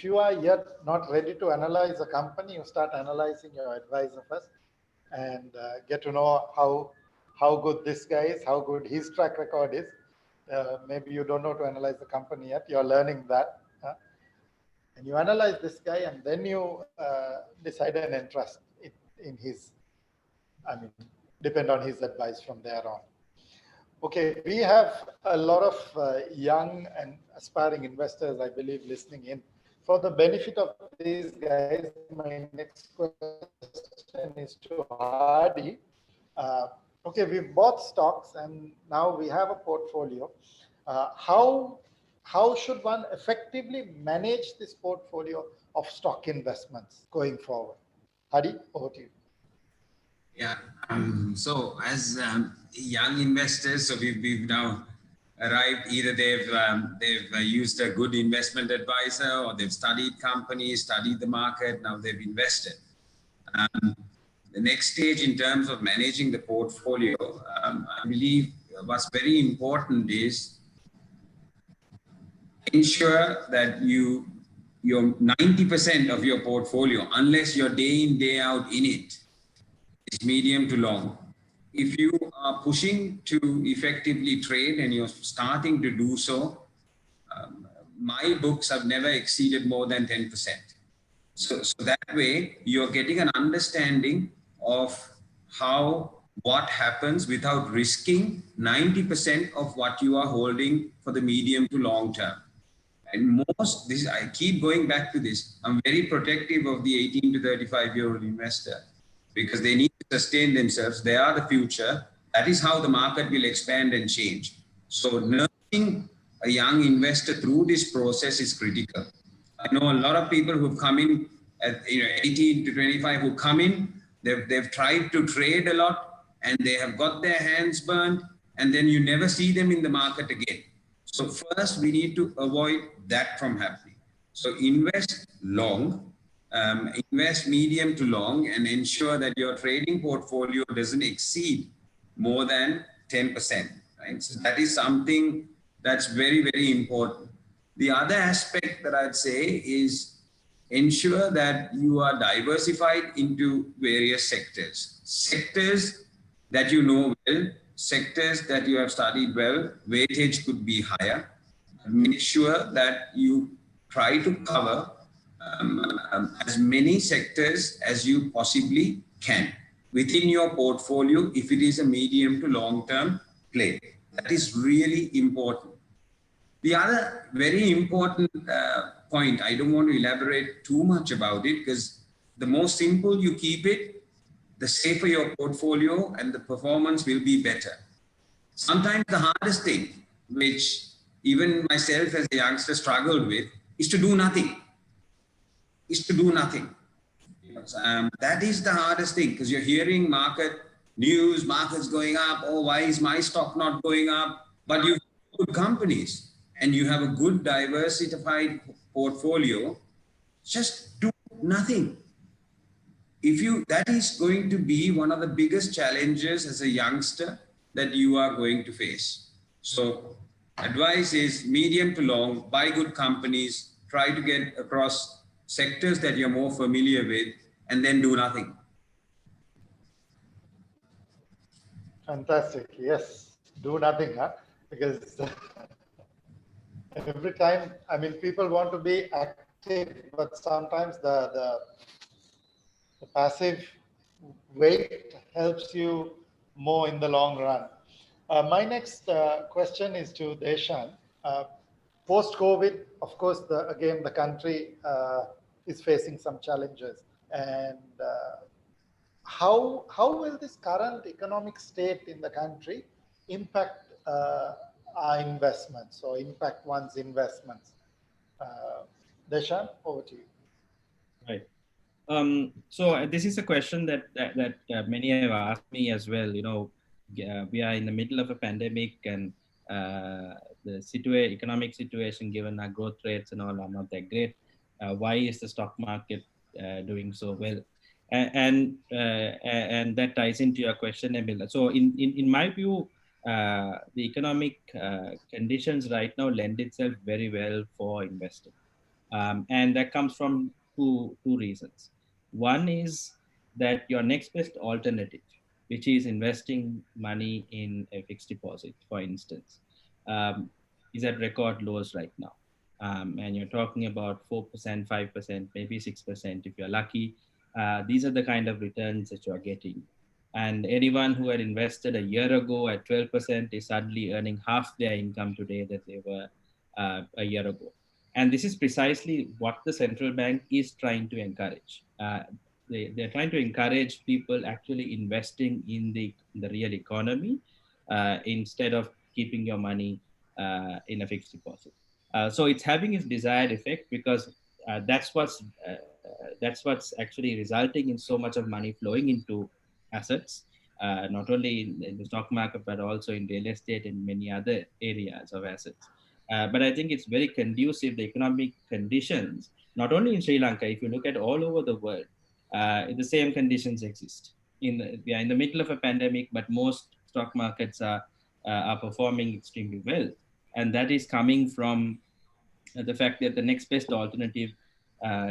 you are yet not ready to analyze a company, you start analyzing your advisor first, and get to know how good this guy is, how good his track record is. Maybe you don't know to analyze the company yet. You're learning that. And you analyze this guy, and then you decide an interest in his, depend on his advice from there on. Okay, we have a lot of young and aspiring investors, I believe, listening in. For the benefit of these guys, my next question is to Hardy. Okay, we've bought stocks and now we have a portfolio. How should one effectively manage this portfolio of stock investments going forward? Hardy, over to you. Yeah. So as young investors, so we've now arrived. Either they've used a good investment advisor, or they've studied companies, studied the market. Now they've invested. The next stage in terms of managing the portfolio, I believe what's very important is ensure that your 90% of your portfolio, unless you're day in, day out in it, is medium to long. If you are pushing to effectively trade and you're starting to do so, my books have never exceeded more than 10%. So that way you're getting an understanding of what happens without risking 90% of what you are holding for the medium to long term. And I keep going back to this. I'm very protective of the 18 to 35-year-old investor, because they need to sustain themselves. They are the future. That is how the market will expand and change. So nursing a young investor through this process is critical. I know a lot of people who've come in at 18 to 25 who come in, they've tried to trade a lot and they have got their hands burned, and then you never see them in the market again. So first we need to avoid that from happening. So invest long, invest medium to long, and ensure that your trading portfolio doesn't exceed more than 10%. Right? So that is something that's very, very important. The other aspect that I'd say is ensure that you are diversified into various sectors. Sectors that you know well, sectors that you have studied well, weightage could be higher. Make sure that you try to cover as many sectors as you possibly can within your portfolio if it is a medium to long-term play. That is really important. The other very important point, I don't want to elaborate too much about it, because the more simple you keep it, the safer your portfolio and the performance will be better. Sometimes the hardest thing, which even myself as a youngster struggled with, is to do nothing. That is the hardest thing, because you're hearing market news, markets going up, oh, why is my stock not going up? But you have good companies and you have a good diversified portfolio, just do nothing. That is going to be one of the biggest challenges as a youngster that you are going to face. So advice is medium to long, buy good companies, try to get across sectors that you're more familiar with, and then do nothing. Fantastic. Yes, do nothing, huh? Because every time, people want to be active, but sometimes the passive weight helps you more in the long run. My next question is to Deshan. Post-COVID, of course, the country is facing some challenges. And how will this current economic state in the country impact our investments or impact one's investments? Deshan, over to you. Right. So this is a question that many have asked me as well. We are in the middle of a pandemic, and the economic situation, given our growth rates and all, are not that great. Why is the stock market doing so well? And that ties into your question, Emil. So in my view, the economic conditions right now lend itself very well for investing. And that comes from two reasons. One is that your next best alternative, which is investing money in a fixed deposit, for instance, um, is at record lows right now. And you're talking about 4%, 5%, maybe 6% if you're lucky. These are the kind of returns that you're getting. And anyone who had invested a year ago at 12% is suddenly earning half their income today that they were a year ago. And this is precisely what the central bank is trying to encourage. They're trying to encourage people actually investing in the real economy instead of keeping your money in a fixed deposit. So it's having its desired effect, because that's what's actually resulting in so much of money flowing into assets, not only in the stock market, but also in real estate and many other areas of assets. But I think it's very conducive, the economic conditions, not only in Sri Lanka, if you look at all over the world, the same conditions exist. We are in the middle of a pandemic, but most stock markets are performing extremely well. And that is coming from the fact that the next best alternative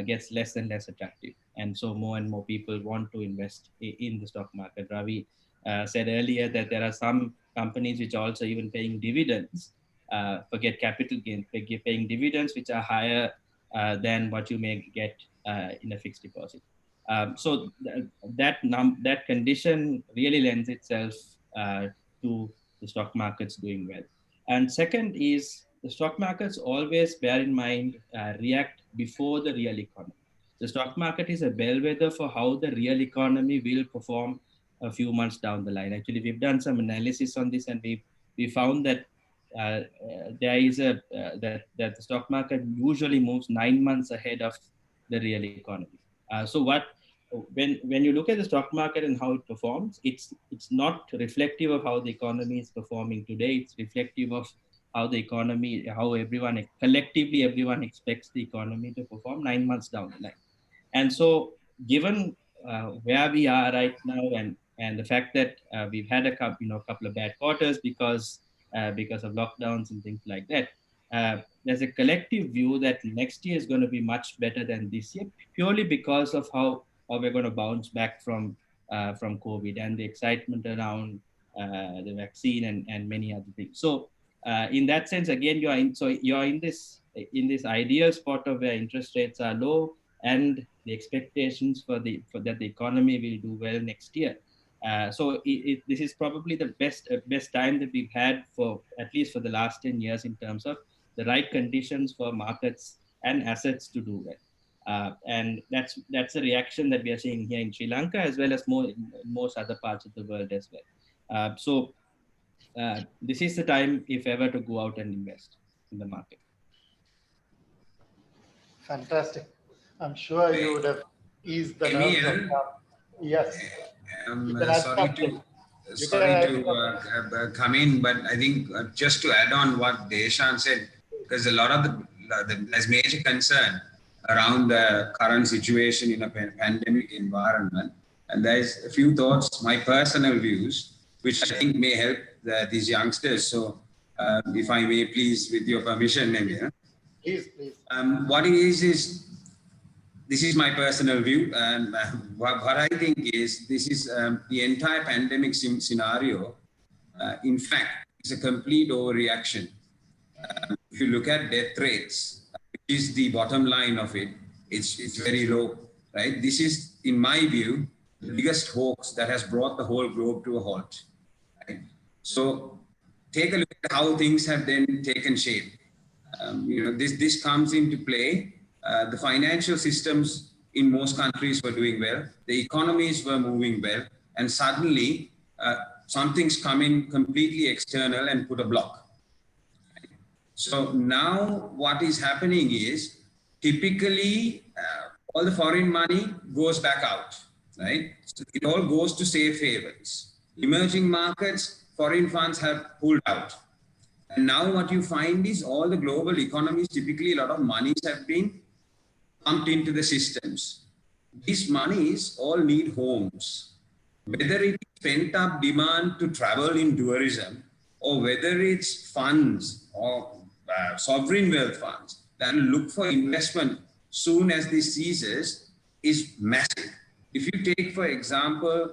gets less and less attractive. And so more and more people want to invest in the stock market. Ravi said earlier that there are some companies which are also even paying dividends, forget capital gains, paying dividends which are higher than what you may get in a fixed deposit. So that condition really lends itself to the stock markets doing well. And second is, the stock markets always, bear in mind, react before the real economy. The stock market is a bellwether for how the real economy will perform a few months down the line. Actually, we've done some analysis on this, and we found that there is that the stock market usually moves 9 months ahead of the real economy. So when you look at the stock market and how it performs, it's not reflective of how the economy is performing today. It's reflective of how the economy, how everyone collectively, everyone expects the economy to perform 9 months down the line. And so, given where we are right now, and the fact that we've had a couple of bad quarters because of lockdowns and things like that, there's a collective view that next year is going to be much better than this year, purely because of how we're going to bounce back from COVID and the excitement around the vaccine and many other things. So in that sense, again, you're in this ideal spot of where interest rates are low and the expectations for that the economy will do well next year. So this is probably the best time that we've had for at least for the last 10 years in terms of the right conditions for markets and assets to do well. And that's a reaction that we are seeing here in Sri Lanka, as well as in most other parts of the world as well. So this is the time, if ever, to go out and invest in the market. Fantastic. I'm sure you would have eased the nerves of yes. Sorry to come in, but I think just to add on what Deshan said, because a lot of there's major concern around the current situation in a pandemic environment. And there's a few thoughts, my personal views, which I think may help these youngsters. So if I may, please, with your permission, Emil. Please. What it is this is my personal view. What I think is this is the entire pandemic scenario, in fact, is a complete overreaction. If you look at death rates, which is the bottom line of it, it's very low, right? This is, in my view, the biggest hoax that has brought the whole globe to a halt. Right? So take a look at how things have then taken shape. This comes into play. The financial systems in most countries were doing well. The economies were moving well. And suddenly, something's come in completely external and put a block. So now what is happening is, typically, all the foreign money goes back out, right? So it all goes to safe havens. Emerging markets, foreign funds have pulled out. And now what you find is all the global economies, typically a lot of monies have been pumped into the systems. These monies all need homes. Whether it is pent-up demand to travel in tourism, or whether it's funds or sovereign wealth funds that will look for investment soon as this ceases, is massive. If you take, for example,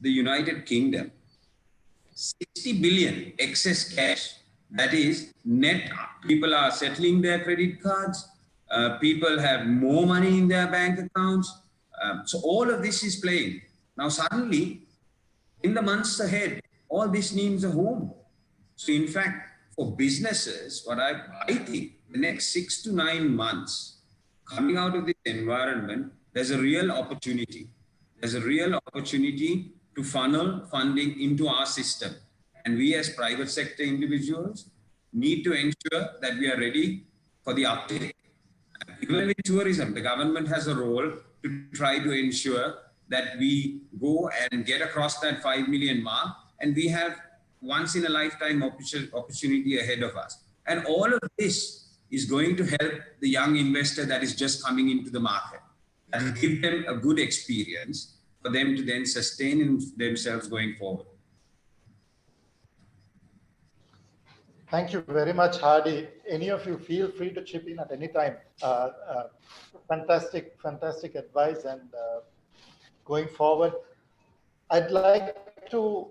the United Kingdom, 60 billion excess cash, that is net. People are settling their credit cards. People have more money in their bank accounts. So all of this is playing. Now suddenly, in the months ahead, all this needs a home. So in fact, for businesses, what I think the next 6 to 9 months, coming out of this environment, there's a real opportunity. There's a real opportunity to funnel funding into our system. And we as private sector individuals need to ensure that we are ready for the uptake. Even with tourism, the government has a role to try to ensure that we go and get across that 5 million mark, and we have once in a lifetime opportunity ahead of us. And all of this is going to help the young investor that is just coming into the market and give them a good experience for them to then sustain themselves going forward. Thank you very much, Hardy. Any of you feel free to chip in at any time. Fantastic advice. And going forward, I'd like to,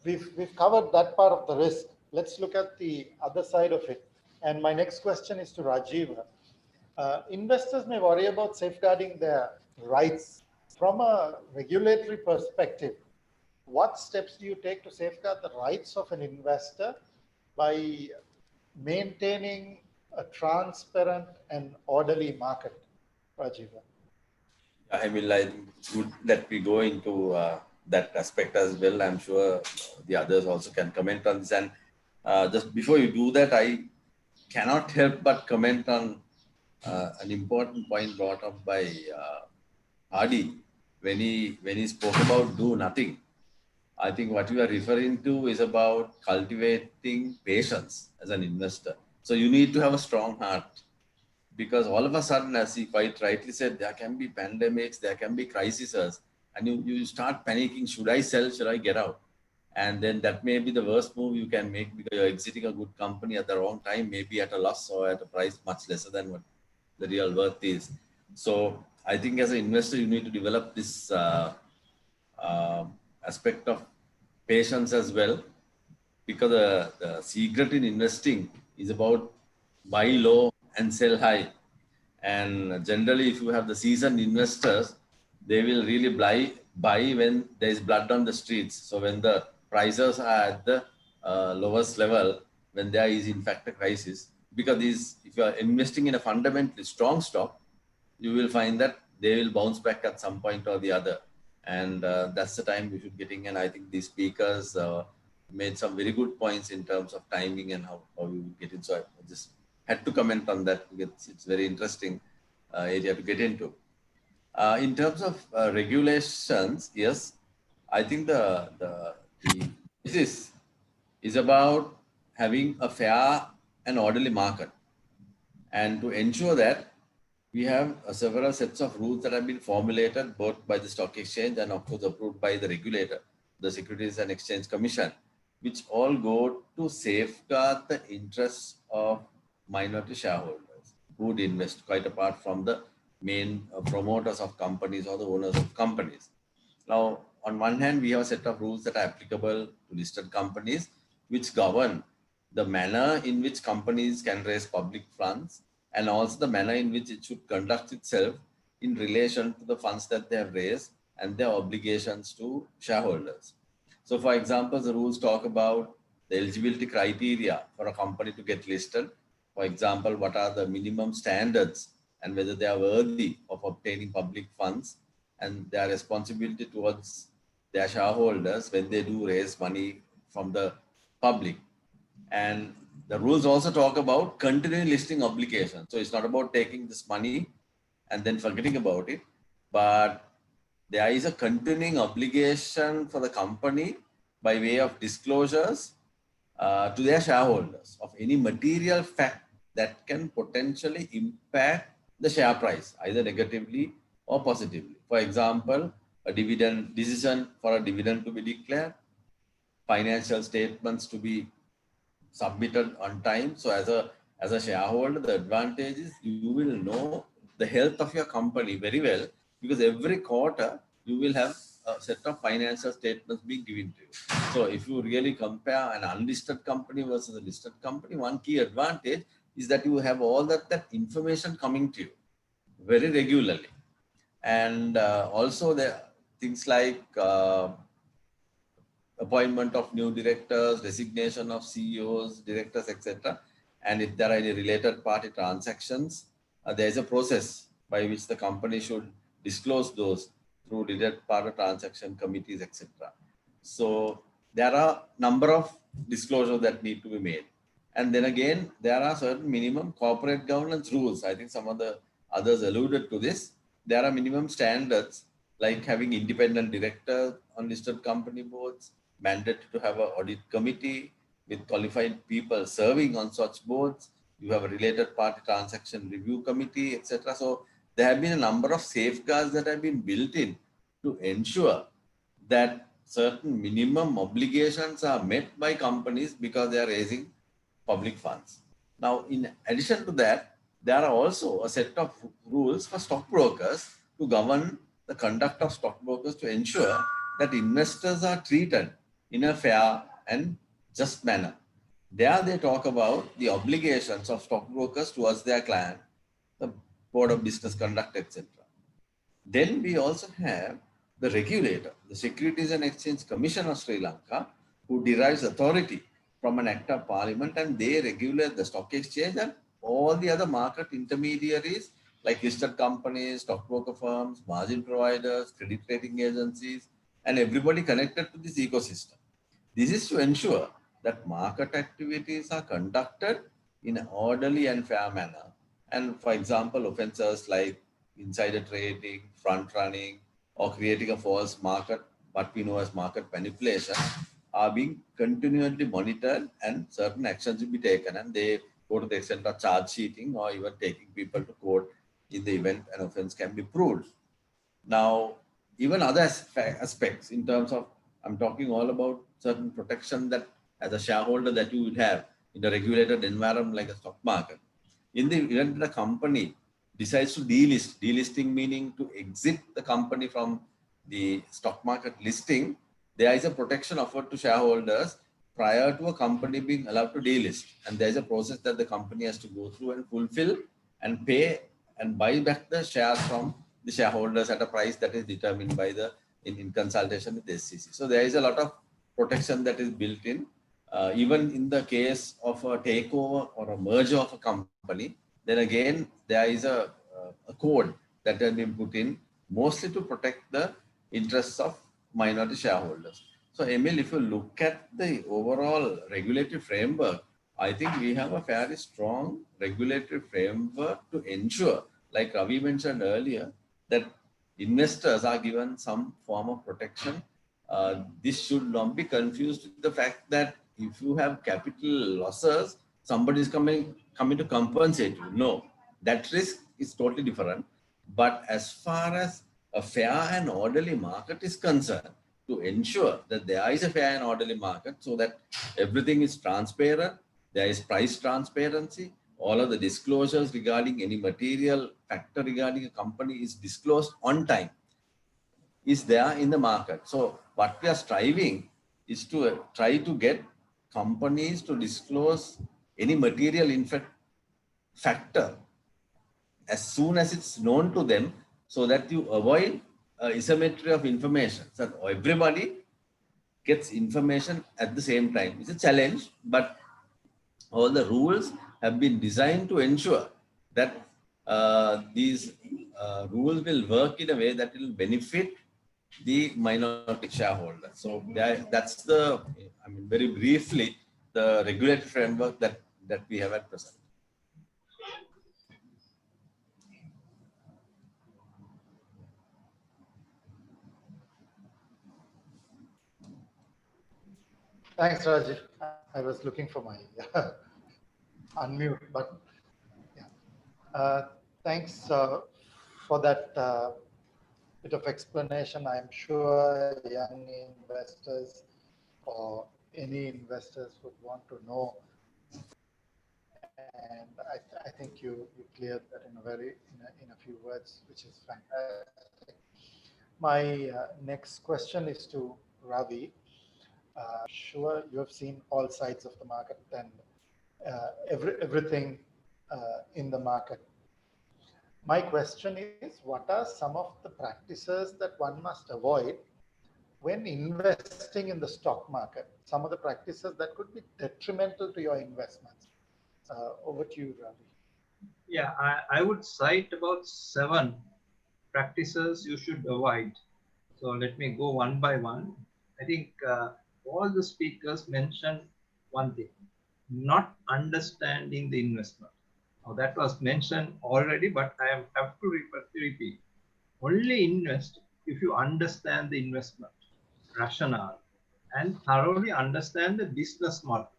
we've covered that part of the risk. Let's look at the other side of it. And my next question is to Rajiv. Investors may worry about safeguarding their rights. From a regulatory perspective, what steps do you take to safeguard the rights of an investor by maintaining a transparent and orderly market? Rajiv. I mean, like, it's good that we go into that aspect as well. I'm sure the others also can comment on this. And just before you do that, I cannot help but comment on an important point brought up by Hardy when he spoke about do nothing. I think what you are referring to is about cultivating patience as an investor. So you need to have a strong heart, because all of a sudden, as he quite rightly said, there can be pandemics, there can be crises, and you start panicking. Should I sell? Should I get out? And then that may be the worst move you can make, because you're exiting a good company at the wrong time, maybe at a loss or at a price much lesser than what the real worth is. So I think as an investor, you need to develop this aspect of patience as well, because the secret in investing is about buy low and sell high. And generally, if you have the seasoned investors, they will really buy when there is blood on the streets. So when the prices are at the lowest level, when there is in fact a crisis, because if you are investing in a fundamentally strong stock, you will find that they will bounce back at some point or the other. And that's the time we should get in. And I think these speakers made some very good points in terms of timing and how you get in. So I just had to comment on that, because it's very interesting area to get into. In terms of regulations, yes, I think the basis is about having a fair and orderly market. And to ensure that, we have several sets of rules that have been formulated both by the stock exchange and of course approved by the regulator, the Securities and Exchange Commission, which all go to safeguard the interests of minority shareholders who would invest, quite apart from the main promoters of companies or the owners of companies. Now, on one hand, we have a set of rules that are applicable to listed companies, which govern the manner in which companies can raise public funds, and also the manner in which it should conduct itself in relation to the funds that they have raised and their obligations to shareholders. So, for example, the rules talk about the eligibility criteria for a company to get listed. For example, what are the minimum standards and whether they are worthy of obtaining public funds, and their responsibility towards their shareholders when they do raise money from the public. And the rules also talk about continuing listing obligations. So it's not about taking this money and then forgetting about it. But there is a continuing obligation for the company by way of disclosures to their shareholders of any material fact that can potentially impact the share price, either negatively or positively. For example, a dividend decision for a dividend to be declared, financial statements to be submitted on time. So as a shareholder, the advantage is you will know the health of your company very well, because every quarter you will have a set of financial statements being given to you. So if you really compare an unlisted company versus a listed company, one key advantage is that you have all that information coming to you very regularly. And also there are things like appointment of new directors, designation of CEOs, directors, etc. And if there are any related party transactions, there is a process by which the company should disclose those through related party transaction committees, etc. So there are number of disclosures that need to be made. And then again, there are certain minimum corporate governance rules. I think some of the others alluded to this. There are minimum standards like having independent directors on listed company boards, mandate to have an audit committee with qualified people serving on such boards. You have a related party transaction review committee, etc. So there have been a number of safeguards that have been built in to ensure that certain minimum obligations are met by companies because they are raising public funds. Now, in addition to that, there are also a set of rules for stockbrokers to govern the conduct of stockbrokers to ensure that investors are treated in a fair and just manner. There they talk about the obligations of stockbrokers towards their client, the Board of Business Conduct, etc. Then we also have the regulator, the Securities and Exchange Commission of Sri Lanka, who derives authority from an act of parliament, and they regulate the stock exchange and all the other market intermediaries like listed companies, stockbroker firms, margin providers, credit rating agencies, and everybody connected to this ecosystem. This is to ensure that market activities are conducted in an orderly and fair manner. And for example, offenses like insider trading, front running, or creating a false market, what we know as market manipulation, are being continually monitored, and certain actions will be taken, and they go to the extent of charge sheeting or even taking people to court in the event an offense can be proved. Now, even other aspects in terms of, I'm talking all about certain protection that as a shareholder that you would have in a regulated environment like a stock market. In the event that a company decides to delist, delisting meaning to exit the company from the stock market listing, there is a protection offered to shareholders prior to a company being allowed to delist. And there's a process that the company has to go through and fulfill and pay and buy back the shares from the shareholders at a price that is determined by the in consultation with the SEC. So there is a lot of protection that is built in. Even in the case of a takeover or a merger of a company, then again, there is a code that has been put in mostly to protect the interests of minority shareholders. So Emil, if you look at the overall regulatory framework, I think we have a fairly strong regulatory framework to ensure, like Ravi mentioned earlier, that investors are given some form of protection. This should not be confused with the fact that if you have capital losses, somebody is coming to compensate you. No, that risk is totally different. But as far as a fair and orderly market is concerned, to ensure that there is a fair and orderly market so that everything is transparent, there is price transparency, all of the disclosures regarding any material factor regarding a company is disclosed on time, is there in the market. So what we are striving is to try to get companies to disclose any material factor as soon as it's known to them, so that you avoid asymmetry of information. So everybody gets information at the same time. It's a challenge, but all the rules have been designed to ensure that these rules will work in a way that will benefit the minority shareholder. So that's the, I mean, very briefly, the regulatory framework that we have at present. Thanks, Rajiv. I was looking for my unmute, but yeah. Thanks for that bit of explanation. I'm sure young investors or any investors would want to know. And I think you cleared that in a few words, which is fantastic. My next question is to Ravi. Sure, you have seen all sides of the market and everything in the market. My question is, what are some of the practices that one must avoid when investing in the stock market? Some of the practices that could be detrimental to your investments. Over to you, Ravi. Yeah, I would cite about 7 practices you should avoid. So let me go one by one. I think all the speakers mentioned one thing, not understanding the investment. Now that was mentioned already, but I have to repeat. Only invest if you understand the investment rationale and thoroughly understand the business model.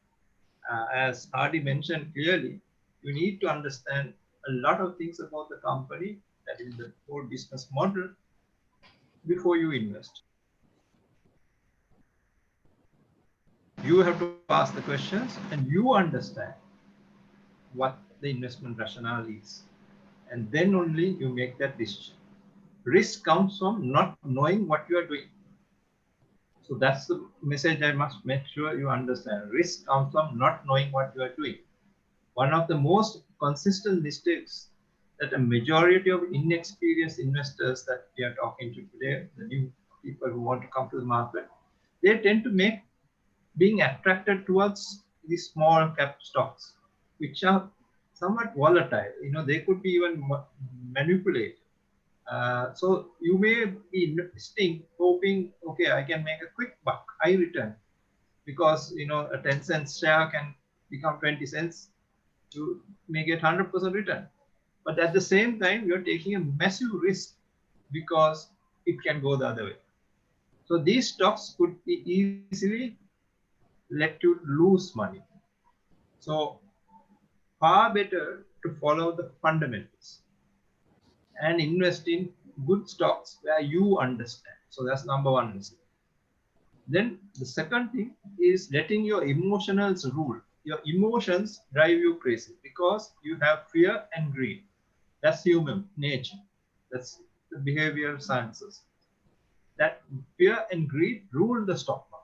As Hardy mentioned clearly, you need to understand a lot of things about the company, that is the whole business model, before you invest. You have to ask the questions and you understand what the investment rationale is. And then only you make that decision. Risk comes from not knowing what you are doing. So that's the message I must make sure you understand. Risk comes from not knowing what you are doing. One of the most consistent mistakes that a majority of inexperienced investors that we are talking to today, the new people who want to come to the market, they tend to make being attracted towards these small cap stocks, which are somewhat volatile. You know, they could be even manipulated. So you may be investing, hoping, okay, I can make a quick buck, high return, because you know a 10-cent share can become 20 cents. You may get 100% return, but at the same time, you're taking a massive risk because it can go the other way. So these stocks could be easily let you lose money. So far better to follow the fundamentals and invest in good stocks where you understand. So that's number one mistake. Then the second thing is letting your emotions rule. Your emotions drive you crazy because you have fear and greed. That's human nature. That's the behavioral sciences. That fear and greed rule the stock market.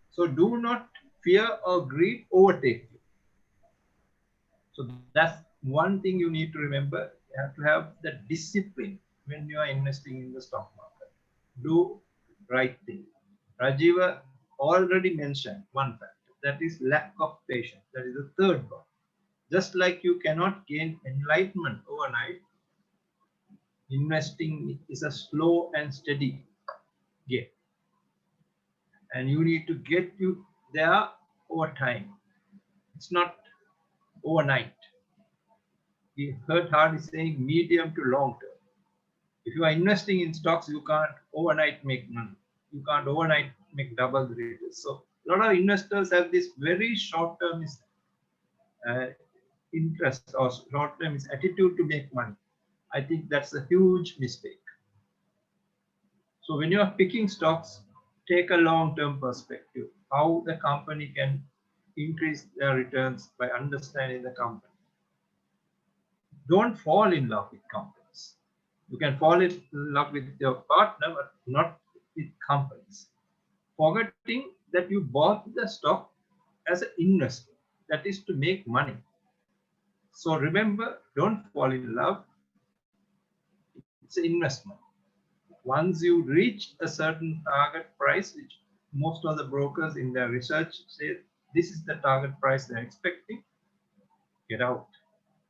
So do not fear or greed overtake you. So that's one thing you need to remember. You have to have the discipline when you are investing in the stock market. Do right thing. Rajiva already mentioned one factor, that is lack of patience. That is the third one. Just like you cannot gain enlightenment overnight, investing is a slow and steady game. And you need to get you there over time. It's not overnight. We heard Hardy saying medium to long term. If you are investing in stocks, you can't overnight make money. You can't overnight make double the returns. So a lot of investors have this very short-term interest or short-term attitude to make money. I think that's a huge mistake. So when you are picking stocks, take a long-term perspective, how the company can increase their returns by understanding the company. Don't fall in love with companies. You can fall in love with your partner, but not with companies. Forgetting that you bought the stock as an investment, that is to make money. So remember, don't fall in love. It's an investment. Once you reach a certain target price, which most of the brokers in their research say this is the target price they're expecting, get out.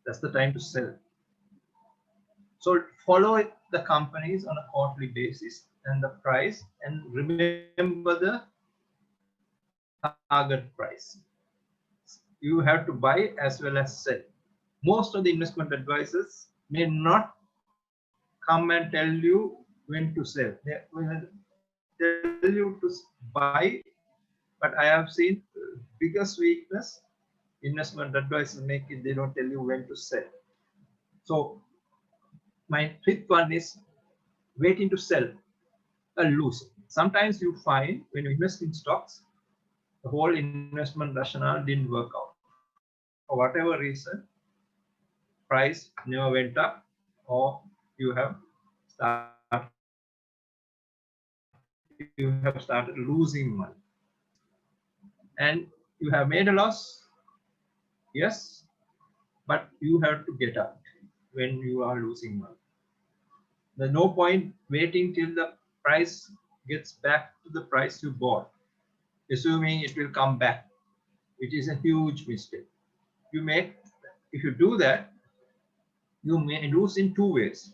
That's the time to sell. So follow the companies on a quarterly basis and the price, and remember the target price. You have to buy as well as sell. Most of the investment advisors may not come and tell you when to sell. They will tell you to buy But I have seen biggest weakness investment advisors make it, they don't tell you when to sell. So my fifth one is waiting to sell a lose. Sometimes you find when you invest in stocks, the whole investment rationale didn't work out. For whatever reason, price never went up, or you have started losing money. And you have made a loss, yes, but you have to get out when you are losing money. There's no point waiting till the price gets back to the price you bought, assuming it will come back. It is a huge mistake. If you do that, you may lose in two ways.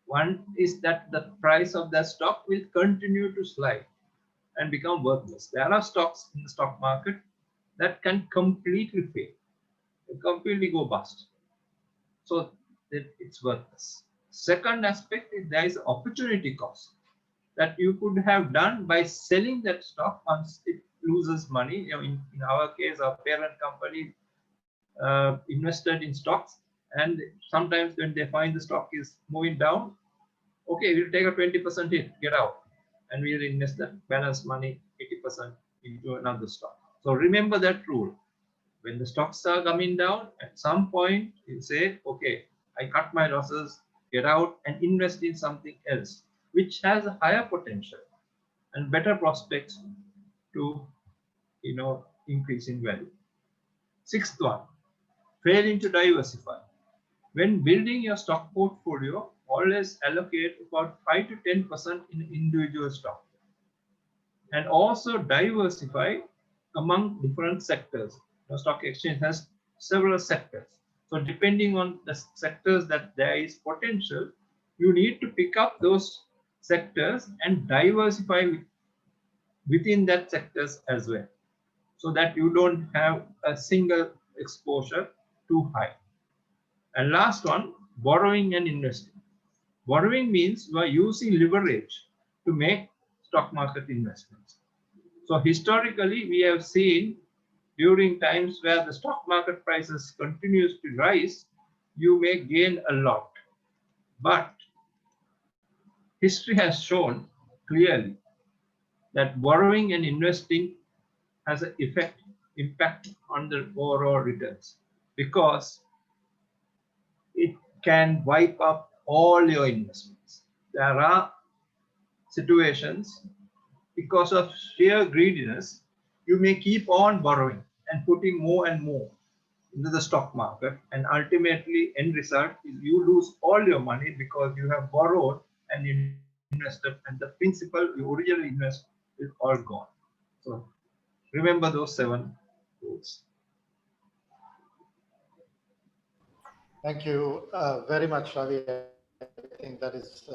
One is that the price of that stock will continue to slide and become worthless. There are stocks in the stock market that can completely fail, completely go bust. So it's worthless. Second aspect is there is opportunity cost that you could have done by selling that stock once it loses money. You know, in our case, our parent company invested in stocks, and sometimes when they find the stock is moving down, okay, we'll take a 20% hit, get out, and we'll invest that balance money 80% into another stock. So remember that rule. When the stocks are coming down, at some point you say, okay, I cut my losses, get out and invest in something else, which has a higher potential and better prospects to, increase in value. Sixth one, failing to diversify. When building your stock portfolio, always allocate about 5 to 10% in individual stock, and also diversify among different sectors. The stock exchange has several sectors. So depending on the sectors that there is potential, you need to pick up those sectors and diversify within that sectors as well, so that you don't have a single exposure too high. And last one, borrowing and investing. Borrowing means you are using leverage to make stock market investments. So historically, we have seen during times where the stock market prices continues to rise, you may gain a lot. But history has shown clearly that borrowing and investing has an impact on the overall returns, because it can wipe up all your investments. There are situations because of sheer greediness, you may keep on borrowing and putting more and more into the stock market, and ultimately end result is you lose all your money because you have borrowed and invested, and the principal you originally invest is all gone. So remember those 7 rules. Thank you very much, Ravi. I think that is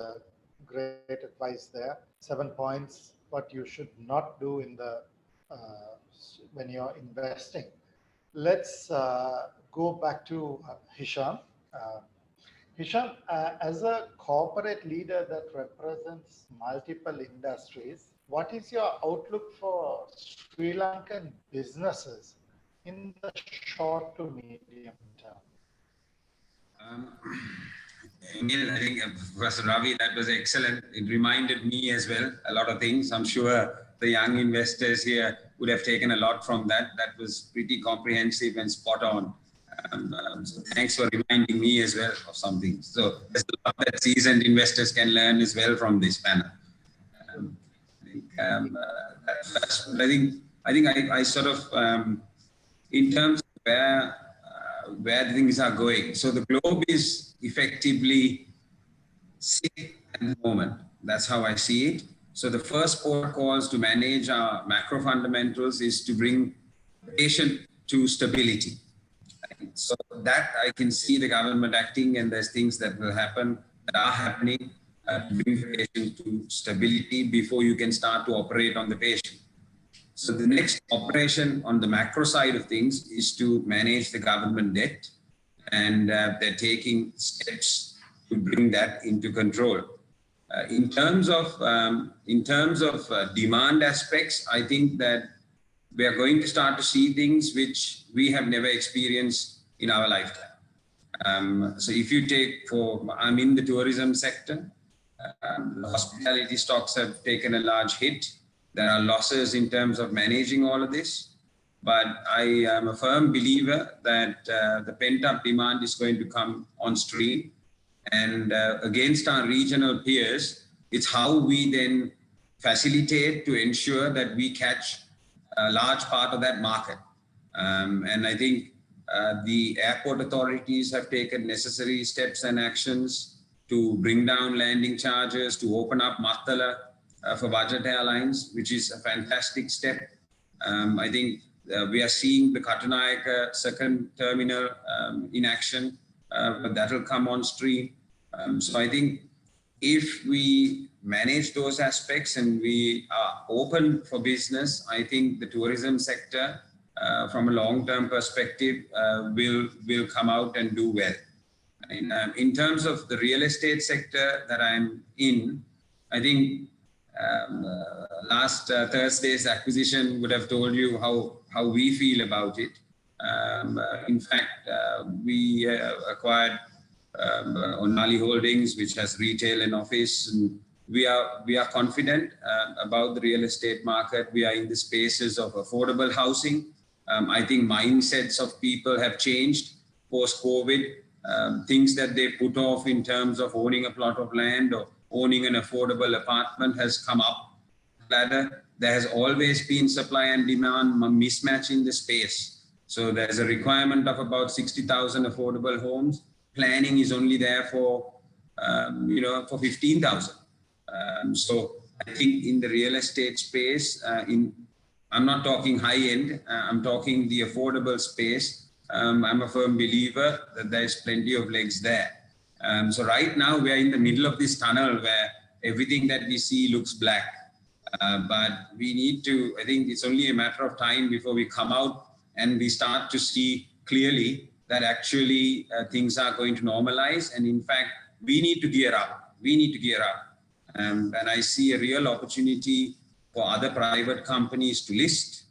great advice there. 7 points, what you should not do in the when you're investing. Let's go back to Hisham. Hisham, as a corporate leader that represents multiple industries, what is your outlook for Sri Lankan businesses in the short to medium term? Emil, I think Professor Ravi, that was excellent. It reminded me as well a lot of things. I'm sure the young investors here would have taken a lot from that. That was pretty comprehensive and spot on. So thanks for reminding me as well of some things. So there's a lot that seasoned investors can learn as well from this panel. I think I sort of, in terms of where things are going. So the globe is effectively sick at the moment. That's how I see it. So the first port calls to manage our macro fundamentals is to bring the patient to stability. So that I can see the government acting, and there's things that will happen, that are happening to bring the patient to stability before you can start to operate on the patient. So the next operation on the macro side of things is to manage the government debt, and they're taking steps to bring that into control. In terms of demand aspects, I think that we are going to start to see things which we have never experienced in our lifetime. So if you take I'm in the tourism sector, the hospitality stocks have taken a large hit. There are losses in terms of managing all of this. But I am a firm believer that the pent-up demand is going to come on stream. And against our regional peers, it's how we then facilitate to ensure that we catch a large part of that market. And I think the airport authorities have taken necessary steps and actions to bring down landing charges, to open up Mattala for budget airlines, which is a fantastic step. I think we are seeing the Katunayaka second terminal in action, but that will come on stream. So I think if we manage those aspects and we are open for business, I think the tourism sector from a long-term perspective will come out and do well. In terms of the real estate sector that I'm in, I think last Thursday's acquisition would have told you how we feel about it. In fact, we acquired Onali Holdings, which has retail and office. And we are confident about the real estate market. We are in the spaces of affordable housing. I think mindsets of people have changed post-COVID. Things that they put off in terms of owning a plot of land or owning an affordable apartment has come up ladder. There has always been supply and demand mismatch in the space. So there's a requirement of about 60,000 affordable homes. Planning is only there for 15,000. So I think in the real estate space, I'm not talking high end, I'm talking the affordable space. I'm a firm believer that there's plenty of legs there. So right now we are in the middle of this tunnel where everything that we see looks black. But we need to, I think it's only a matter of time before we come out and we start to see clearly that actually things are going to normalize. And in fact, we need to gear up. We need to gear up. And I see a real opportunity for other private companies to list.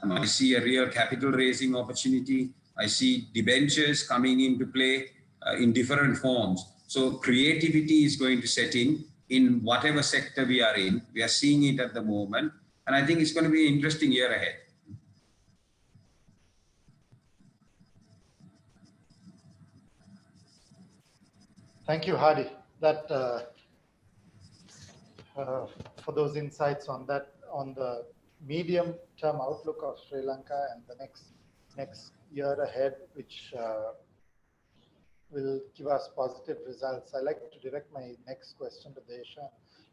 I see a real capital raising opportunity. I see debentures coming into play in different forms. So creativity is going to set in whatever sector we are in. We are seeing it at the moment. And I think it's going to be an interesting year ahead. Thank you, Hadi, for those insights on the medium-term outlook of Sri Lanka and the next year ahead, which will give us positive results. I'd like to direct my next question to Desha.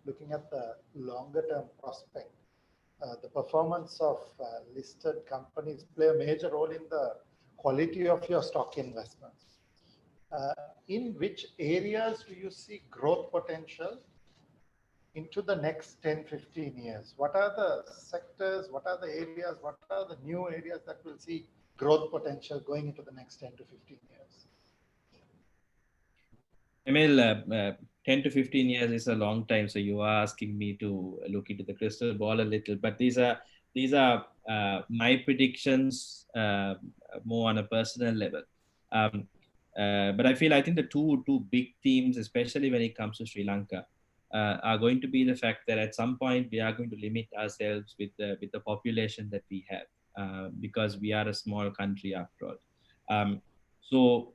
Looking at the longer-term prospect, the performance of listed companies play a major role in the quality of your stock investments. In which areas do you see growth potential into the next 10, 15 years? What are the sectors, what are the areas, what are the new areas that will see growth potential going into the next 10 to 15 years? Emil, 10 to 15 years is a long time. So you are asking me to look into the crystal ball a little, but these are my predictions more on a personal level. But I think the two big themes, especially when it comes to Sri Lanka, are going to be the fact that at some point we are going to limit ourselves with the population that we have, because we are a small country after all. So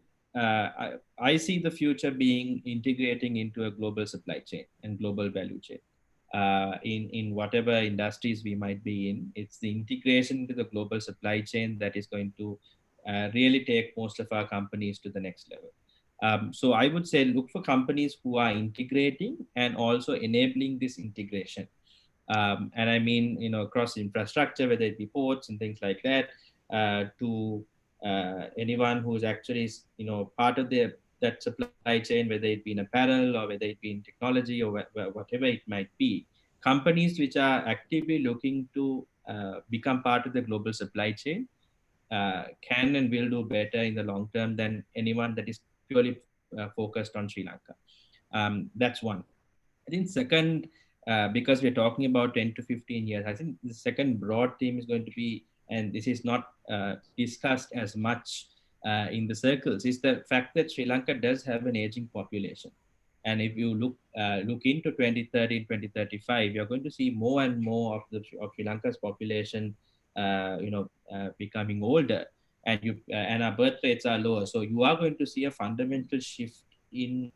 I see the future being integrating into a global supply chain and global value chain. In whatever industries we might be in, it's the integration into the global supply chain that is going to really take most of our companies to the next level. So I would say look for companies who are integrating and also enabling this integration. And I mean, across infrastructure, whether it be ports and things like that, to anyone who's actually, part of that supply chain, whether it be in apparel or whether it be in technology or whatever it might be, companies which are actively looking to become part of the global supply chain can and will do better in the long term than anyone that is purely focused on Sri Lanka. That's one. I think second, because we're talking about 10 to 15 years, I think the second broad theme is going to be and this is not discussed as much in the circles, is the fact that Sri Lanka does have an aging population. And if you look into 2030, 2035, you're going to see more and more of Sri Lanka's population, becoming older, and our birth rates are lower. So you are going to see a fundamental shift in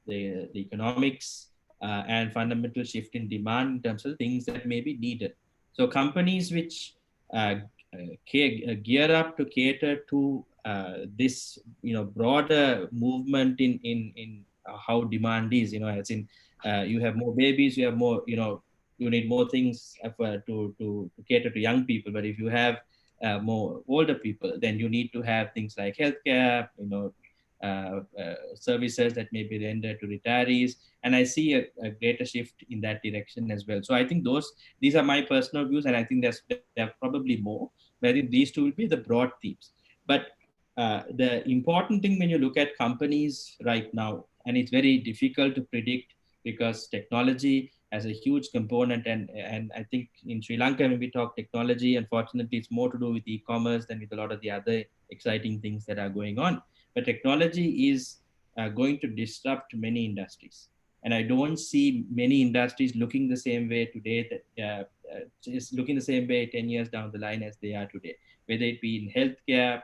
the economics and fundamental shift in demand in terms of things that may be needed. So companies which gear up to cater to this, broader movement in how demand is, as in you have more babies, you have more, you need more things to cater to young people. But if you have more older people, then you need to have things like healthcare, services that may be rendered to retirees. And I see a greater shift in that direction as well. So I think these are my personal views, and I think there are probably more. But I think these two will be the broad themes. But the important thing when you look at companies right now, and it's very difficult to predict because technology has a huge component, and I think in Sri Lanka when we talk technology, unfortunately it's more to do with e-commerce than with a lot of the other exciting things that are going on. But technology is going to disrupt many industries. And I don't see many industries looking the same way today, that is looking the same way 10 years down the line as they are today, whether it be in healthcare,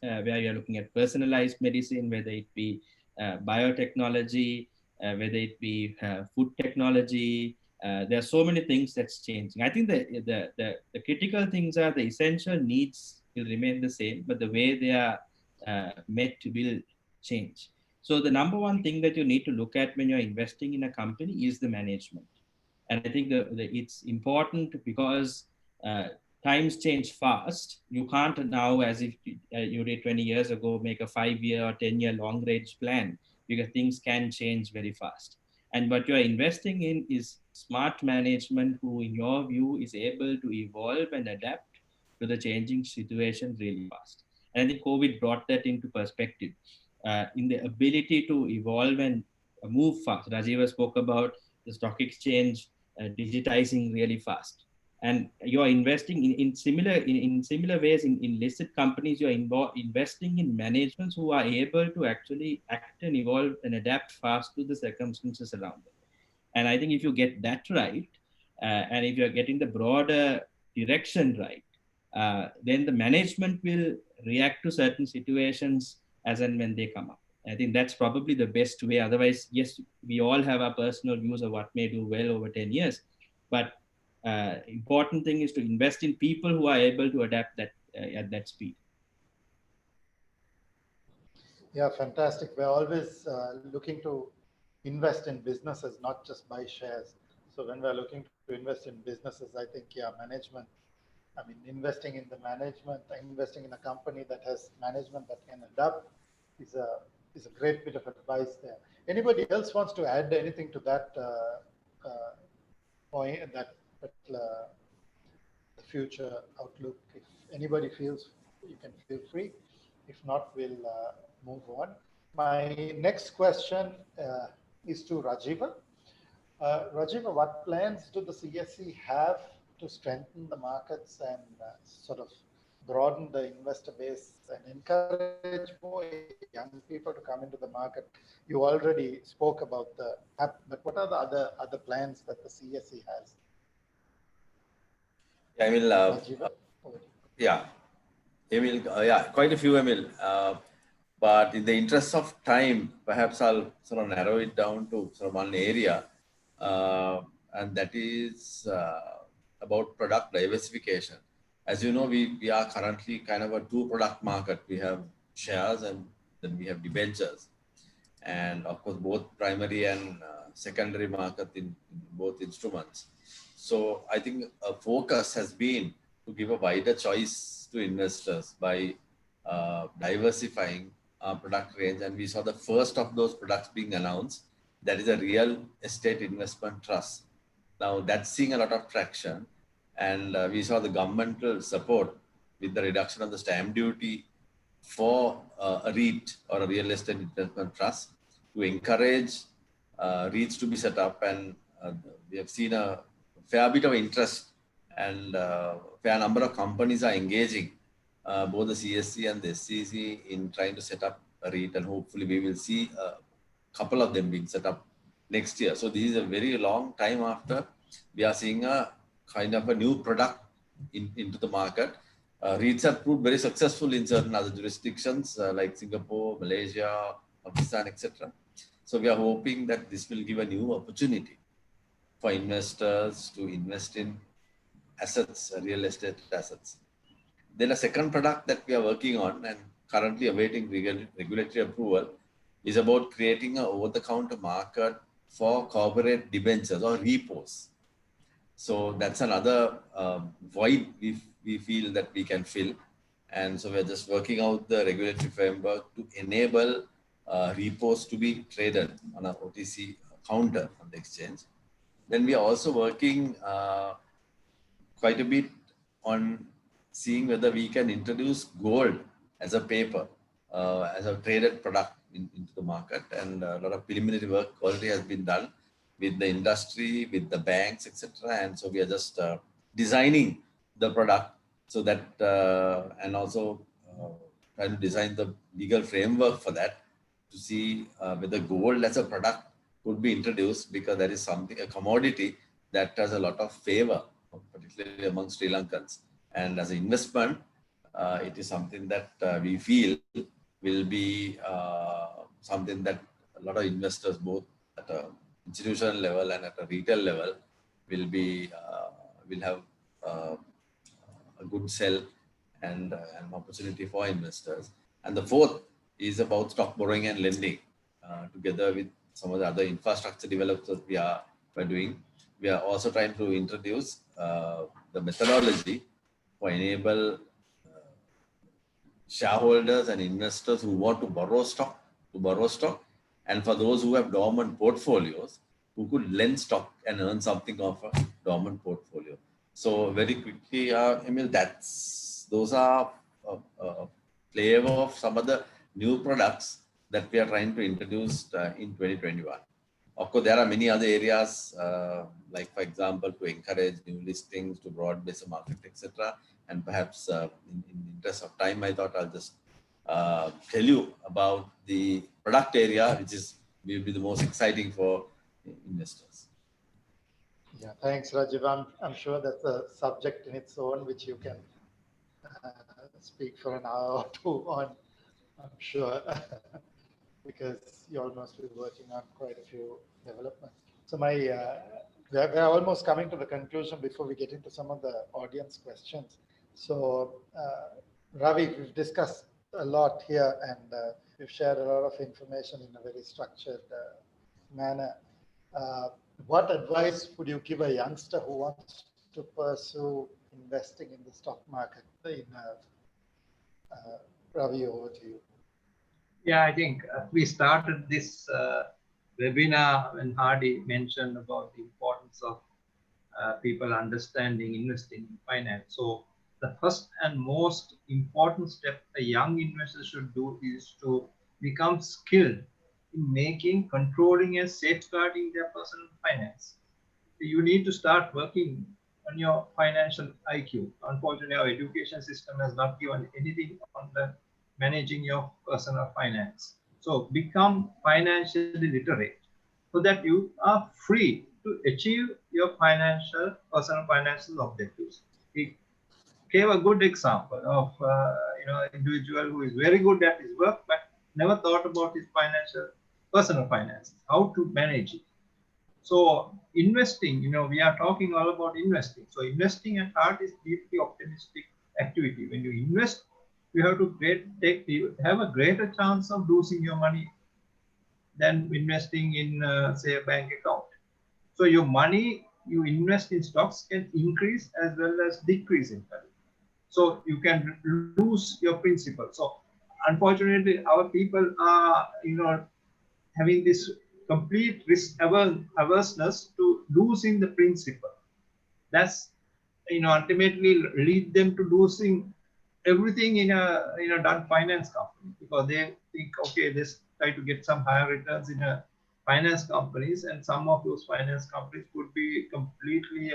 where you're looking at personalized medicine, whether it be biotechnology, whether it be food technology. There are so many things that's changing. I think the critical things are the essential needs will remain the same, but the way they are met will change. So the number one thing that you need to look at when you're investing in a company is the management. And I think it's important because times change fast. You can't now, as if you did 20 years ago, make a 5-year or 10-year long range plan, because things can change very fast. And what you're investing in is smart management who, in your view, is able to evolve and adapt to the changing situation really fast. And I think COVID brought that into perspective in the ability to evolve and move fast. Rajiva spoke about the stock exchange digitizing really fast. And you're investing in similar ways in listed companies. You're investing in managements who are able to actually act and evolve and adapt fast to the circumstances around them. And I think if you get that right, and if you're getting the broader direction right, then the management will react to certain situations as and when they come up. I think that's probably the best way. Otherwise, yes, we all have our personal views of what may do well over 10 years. But important thing is to invest in people who are able to adapt that at that speed. Yeah, fantastic. We're always looking to invest in businesses, not just buy shares. So when we're looking to invest in businesses, I think, yeah, management, I mean, investing in the management, investing in a company that has management that can adapt is a great bit of advice there. Anybody else wants to add anything to that point, that particular the future outlook? If anybody feels, you can feel free. If not, we'll move on. My next question is to Rajiva. Rajiva, what plans do the CSE have to strengthen the markets and sort of broaden the investor base and encourage more young people to come into the market? You already spoke about but what are the other plans that the CSE has? Yeah, Emil, yeah, Emil, yeah, quite a few, Emil. But in the interest of time, perhaps I'll sort of narrow it down to sort of one area, and that is about product diversification. As you know, we are currently kind of a two-product market. We have shares and then we have debentures. And of course, both primary and secondary market in both instruments. So I think a focus has been to give a wider choice to investors by diversifying our product range. And we saw the first of those products being announced. That is a real estate investment trust. Now that's seeing a lot of traction. And we saw the governmental support with the reduction of the stamp duty for a REIT or a real estate investment trust to encourage REITs to be set up. And we have seen a fair bit of interest and fair number of companies are engaging both the CSC and the SCC in trying to set up a REIT, and hopefully we will see a couple of them being set up next year. So this is a very long time after we are seeing a kind of a new product into the market. REITs have proved very successful in certain other jurisdictions like Singapore, Malaysia, Pakistan, etc. So we are hoping that this will give a new opportunity for investors to invest in assets, real estate assets. Then a second product that we are working on and currently awaiting regulatory approval is about creating an over-the-counter market for corporate debentures or repos. So that's another void we feel that we can fill. And so we're just working out the regulatory framework to enable repos to be traded on an OTC counter on the exchange. Then we are also working quite a bit on seeing whether we can introduce gold as a paper, as a traded product into the market. And a lot of preliminary work already has been done with the industry, with the banks, etc. And so we are just designing the product so that, and also trying to design the legal framework for that to see whether gold as a product could be introduced, because that is something, a commodity that has a lot of favor, particularly among Sri Lankans. And as an investment, it is something that we feel will be something that a lot of investors, both at a institutional level and at a retail level, will be will have a good sell and an opportunity for investors. And the fourth is about stock borrowing and lending, together with some of the other infrastructure developers we're doing. We are also trying to introduce the methodology for enable shareholders and investors who want to borrow stock, and for those who have dormant portfolios, who could lend stock and earn something off a dormant portfolio. So very quickly, Emil, those are a flavor of some of the new products that we are trying to introduce in 2021. Of course, there are many other areas, like, for example, to encourage new listings, to broad-base the market, etc. And perhaps in the interest of time, I thought I'll just tell you about the product area, which will be the most exciting for investors. Yeah, thanks, Rajiv. I'm sure that's a subject in its own, which you can speak for an hour or two on, I'm sure, because you all must be working on quite a few developments. So we're almost coming to the conclusion before we get into some of the audience questions. So Ravi, we've discussed a lot here, and we've shared a lot of information in a very structured manner. What advice would you give a youngster who wants to pursue investing in the stock market? Ravi, over to you. Yeah, I think we started this webinar when Hardy mentioned about the importance of people understanding investing in finance. So the first and most important step a young investor should do is to become skilled in controlling and safeguarding their personal finance. You need to start working on your financial IQ. Unfortunately, our education system has not given anything on the managing your personal finance. So become financially literate so that you are free to achieve your personal financial objectives. He gave a good example of an individual who is very good at his work but never thought about his personal finance, how to manage it. So investing, we are talking all about investing. So investing at heart is deeply optimistic activity. When you invest, you have to have a greater chance of losing your money than investing in, say, a bank account. So your money you invest in stocks can increase as well as decrease in value. So you can lose your principal. So unfortunately, our people are, having this complete risk averseness to losing the principal. That's, ultimately lead them to losing everything in a done finance company, because they think, okay, let's try to get some higher returns in a finance companies, and some of those finance companies could be completely,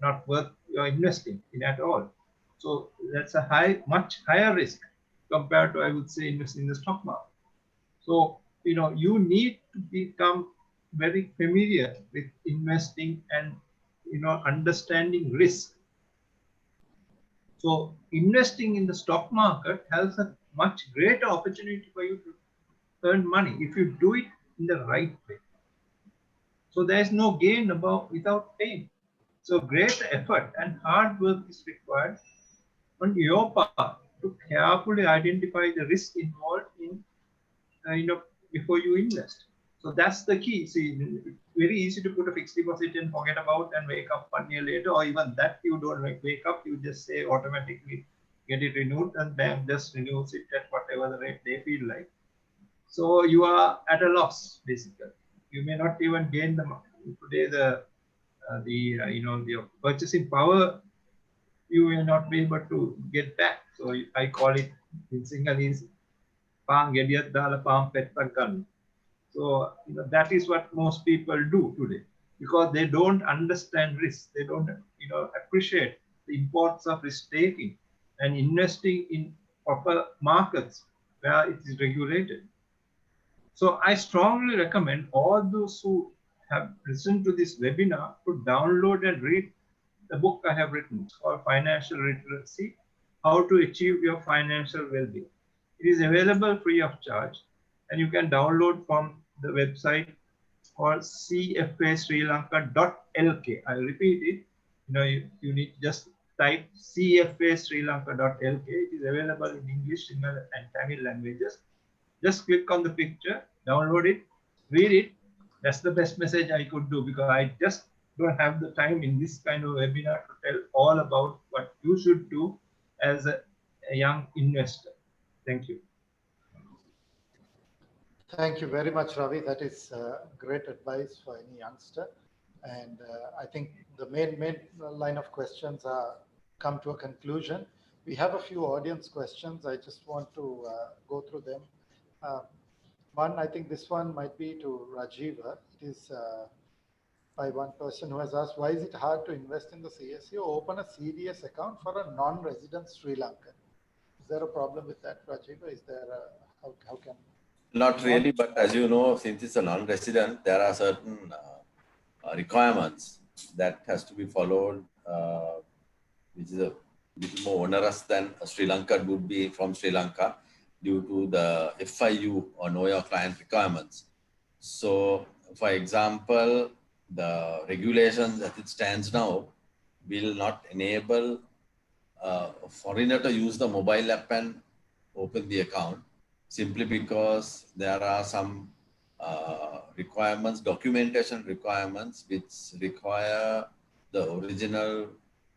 not worth your investing in at all. So that's a much higher risk compared to, I would say, investing in the stock market. So, you need to become very familiar with investing and, understanding risk. So investing in the stock market has a much greater opportunity for you to earn money if you do it in the right way. So there is no gain without pain. So great effort and hard work is required on your part to carefully identify the risk involved in, before you invest. So that's the key. See, very easy to put a fixed deposit and forget about and wake up 1 year later, or even that you don't wake up, you just say automatically get it renewed and bank just renews it at whatever the rate they feel like. So you are at a loss basically. You may not even gain the today the purchasing power you will not be able to get back. So I call it in Sinhala is pang gediyat dala pang pettak ganna. So that is what most people do today because they don't understand risk. They don't appreciate the importance of risk taking and investing in proper markets where it is regulated. So I strongly recommend all those who have listened to this webinar to download and read the book I have written. It's called Financial Literacy: How to Achieve Your Financial Well-being. It is available free of charge and you can download from the website called cfasrilanka.lk. I'll repeat it. You need to just type cfasrilanka.lk. It is available in English, Sinhala and Tamil languages. Just click on the picture, download it, read it. That's the best message I could do because I just don't have the time in this kind of webinar to tell all about what you should do as a young investor. Thank you. Thank you very much, Ravi. That is great advice for any youngster. And I think the main line of questions are come to a conclusion. We have a few audience questions. I just want to go through them. One, I think this one might be to Rajiva. It is by one person who has asked, why is it hard to invest in the CSE or open a CDS account for a non-resident Sri Lankan? Is there a problem with that, Rajiva? Is there how can? Not really, but as you know, since it's a non-resident, there are certain requirements that has to be followed, which is a little more onerous than a Sri Lankan would be from Sri Lanka due to the FIU or know your client requirements. So, for example, the regulations as it stands now will not enable a foreigner to use the mobile app and open the account, simply because there are some requirements, documentation requirements, which require the original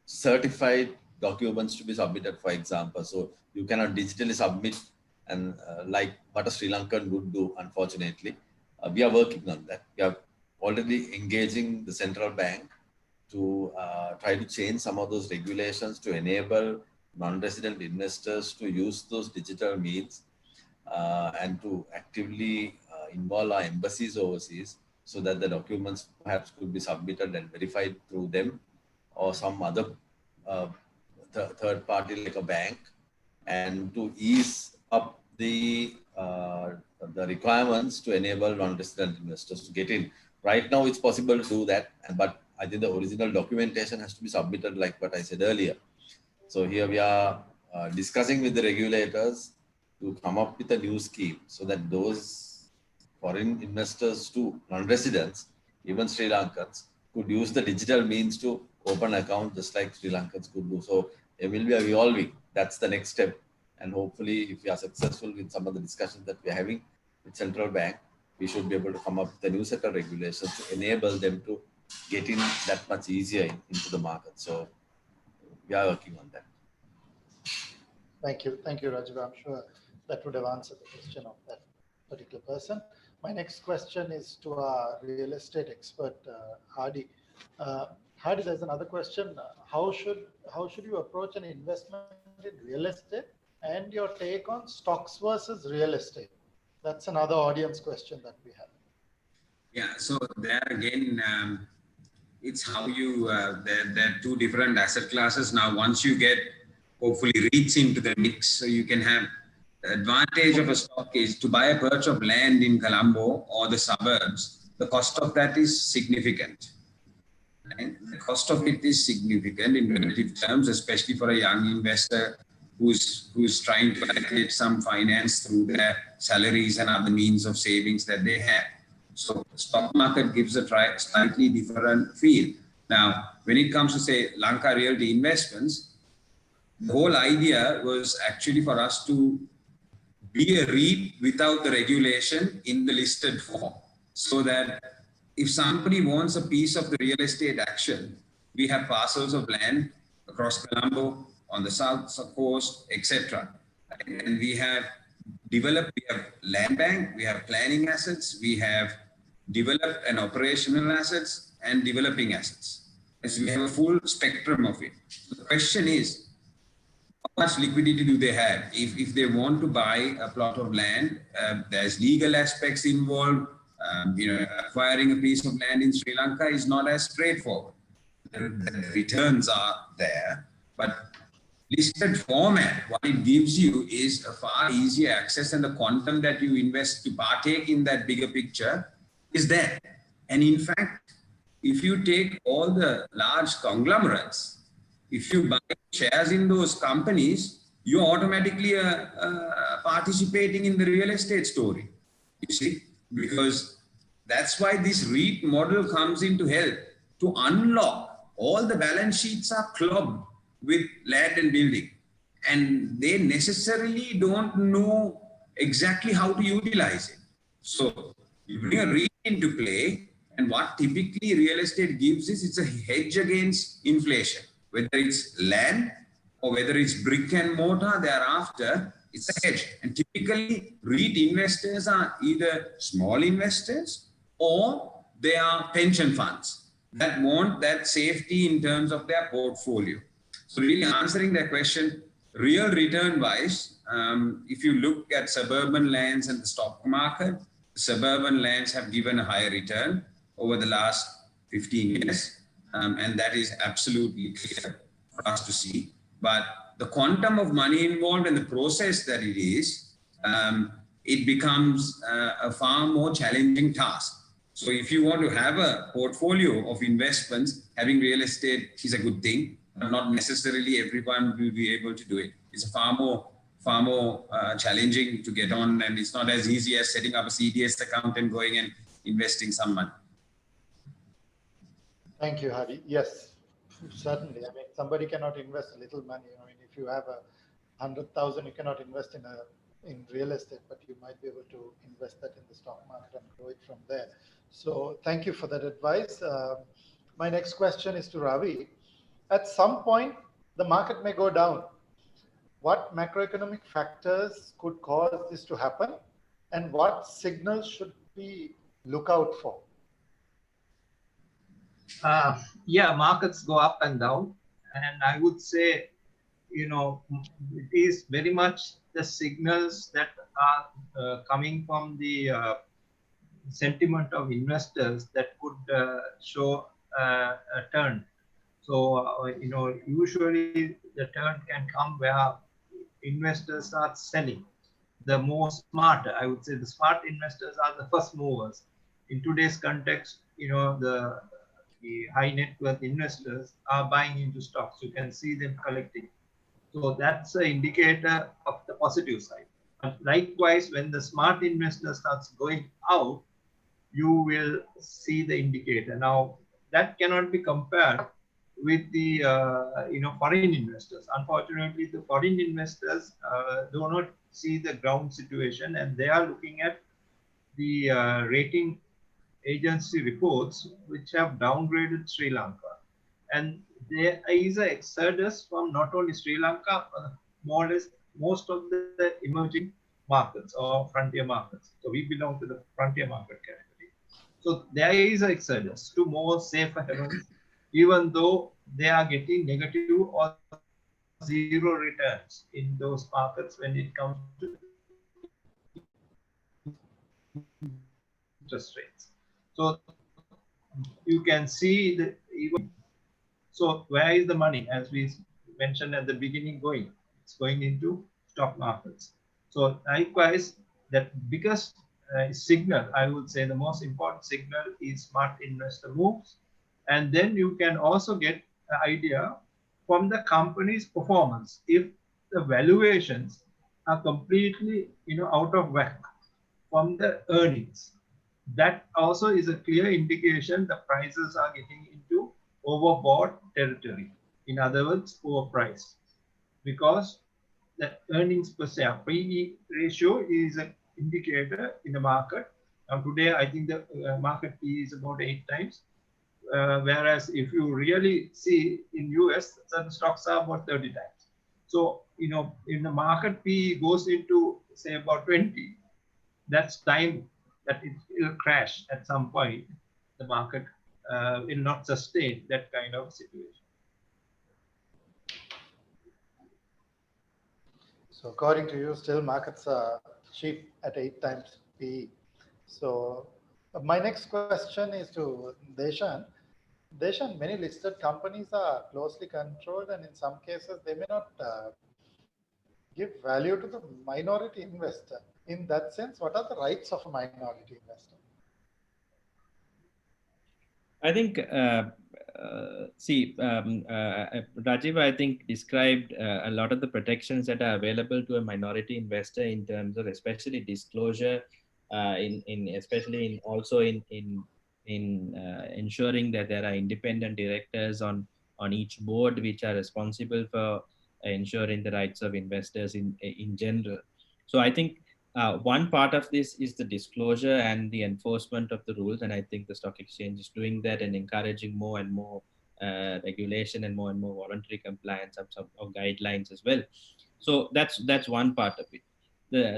certified documents to be submitted, for example. So you cannot digitally submit and like what a Sri Lankan would do, unfortunately. We are working on that. We are already engaging the central bank to try to change some of those regulations to enable non-resident investors to use those digital means and to actively involve our embassies overseas so that the documents perhaps could be submitted and verified through them or some other third party like a bank, and to ease up the requirements to enable non-resident investors to get in. Right now, it's possible to do that, but I think the original documentation has to be submitted like what I said earlier. So here we are discussing with the regulators to come up with a new scheme so that those foreign investors too, non-residents, even Sri Lankans, could use the digital means to open account just like Sri Lankans could do. So it will be evolving. That's the next step. And hopefully, if we are successful with some of the discussions that we are having with central bank, we should be able to come up with a new set of regulations to enable them to get in that much easier into the market. So we are working on that. Thank you, Rajiv. I'm sure that would have answered the question of that particular person. My next question is to our real estate expert, Hardy. Hardy, there's another question. How should you approach an investment in real estate and your take on stocks versus real estate? That's another audience question that we have. Yeah, so there again, It's how you, there are two different asset classes. Now, once you get hopefully REITs into the mix, so you can have the advantage of a stock is to buy a patch of land in Colombo or the suburbs. The cost of that is significant. Right? The cost of it is significant in relative terms, especially for a young investor who's trying to allocate some finance through their salaries and other means of savings that they have. So the stock market gives a slightly different feel. Now, when it comes to say Lanka Realty Investments, the whole idea was actually for us to be a REIT without the regulation in the listed form, so that if somebody wants a piece of the real estate action, we have parcels of land across Colombo, on the south coast, etc. And we have developed, we have land bank, we have planning assets, we have developed and operational assets and developing assets. So we have a full spectrum of it. So the question is, how much liquidity do they have? If they want to buy a plot of land, there's legal aspects involved. Acquiring a piece of land in Sri Lanka is not as straightforward. The returns are there, but listed format, what it gives you is a far easier access, and the quantum that you invest to partake in that bigger picture is there. And in fact, if you take all the large conglomerates, if you buy shares in those companies, you're automatically participating in the real estate story, you see, because that's why this REIT model comes into help to unlock. All the balance sheets are clogged with land and building, and they necessarily don't know exactly how to utilize it. So you bring a REIT into play, and what typically real estate gives is it's a hedge against inflation. Whether it's land or whether it's brick and mortar thereafter, it's a hedge. And typically, REIT investors are either small investors or they are pension funds that want that safety in terms of their portfolio. So really answering that question, real return-wise, if you look at suburban lands and the stock market, suburban lands have given a higher return over the last 15 years. And that is absolutely clear for us to see. But the quantum of money involved and the process that it is, it becomes a far more challenging task. So if you want to have a portfolio of investments, having real estate is a good thing, but not necessarily everyone will be able to do it. It's far more challenging to get on, and it's not as easy as setting up a CDS account and going and investing some money. Thank you, Hari. Yes, certainly. I mean, somebody cannot invest a little money. I mean, if you have 100,000, you cannot invest in real estate, but you might be able to invest that in the stock market and grow it from there. So thank you for that advice. My next question is to Ravi. At some point, the market may go down. What macroeconomic factors could cause this to happen, and what signals should we look out for? Yeah, markets go up and down, and I would say, it is very much the signals that are coming from the sentiment of investors that could show a turn. So, usually the turn can come where investors start selling. The more smart, I would say, the smart investors are the first movers. In today's context, the high net worth investors are buying into stocks. You can see them collecting. So that's an indicator of the positive side. But likewise, when the smart investor starts going out, you will see the indicator. Now, that cannot be compared with the foreign investors. Unfortunately, the foreign investors do not see the ground situation, and they are looking at the rating agency reports which have downgraded Sri Lanka. And there is an exodus from not only Sri Lanka, but more or less most of the emerging markets or frontier markets. So we belong to the frontier market category. So there is an exodus to more safer havens, even though they are getting negative or zero returns in those markets when it comes to interest rates. So you can see that even. So where is the money? As we mentioned at the beginning, going? It's going into stock markets. So likewise, that biggest signal, I would say the most important signal is smart investor moves. And then you can also get an idea from the company's performance. If the valuations are completely, out of whack from the earnings, that also is a clear indication the prices are getting into overbought territory. In other words, overpriced. Because the earnings per share, PE ratio, is an indicator in the market. Now today, I think the market PE is about 8 times. Whereas if you really see in US, certain stocks are about 30 times. So, if the market PE goes into, say, about 20, that's time that it will crash at some point. The market will not sustain that kind of situation. So according to you, still markets are cheap at 8 times PE. So my next question is to Deshan. Deshan, many listed companies are closely controlled, and in some cases they may not give value to the minority investor. In that sense, what are the rights of a minority investor? I think, Rajiv, I think, described a lot of the protections that are available to a minority investor in terms of especially disclosure, especially in ensuring that there are independent directors on each board, which are responsible for ensuring the rights of investors in general. So I think one part of this is the disclosure and the enforcement of the rules, and I think the stock exchange is doing that and encouraging more and more regulation and more voluntary compliance of guidelines as well. So that's one part of it.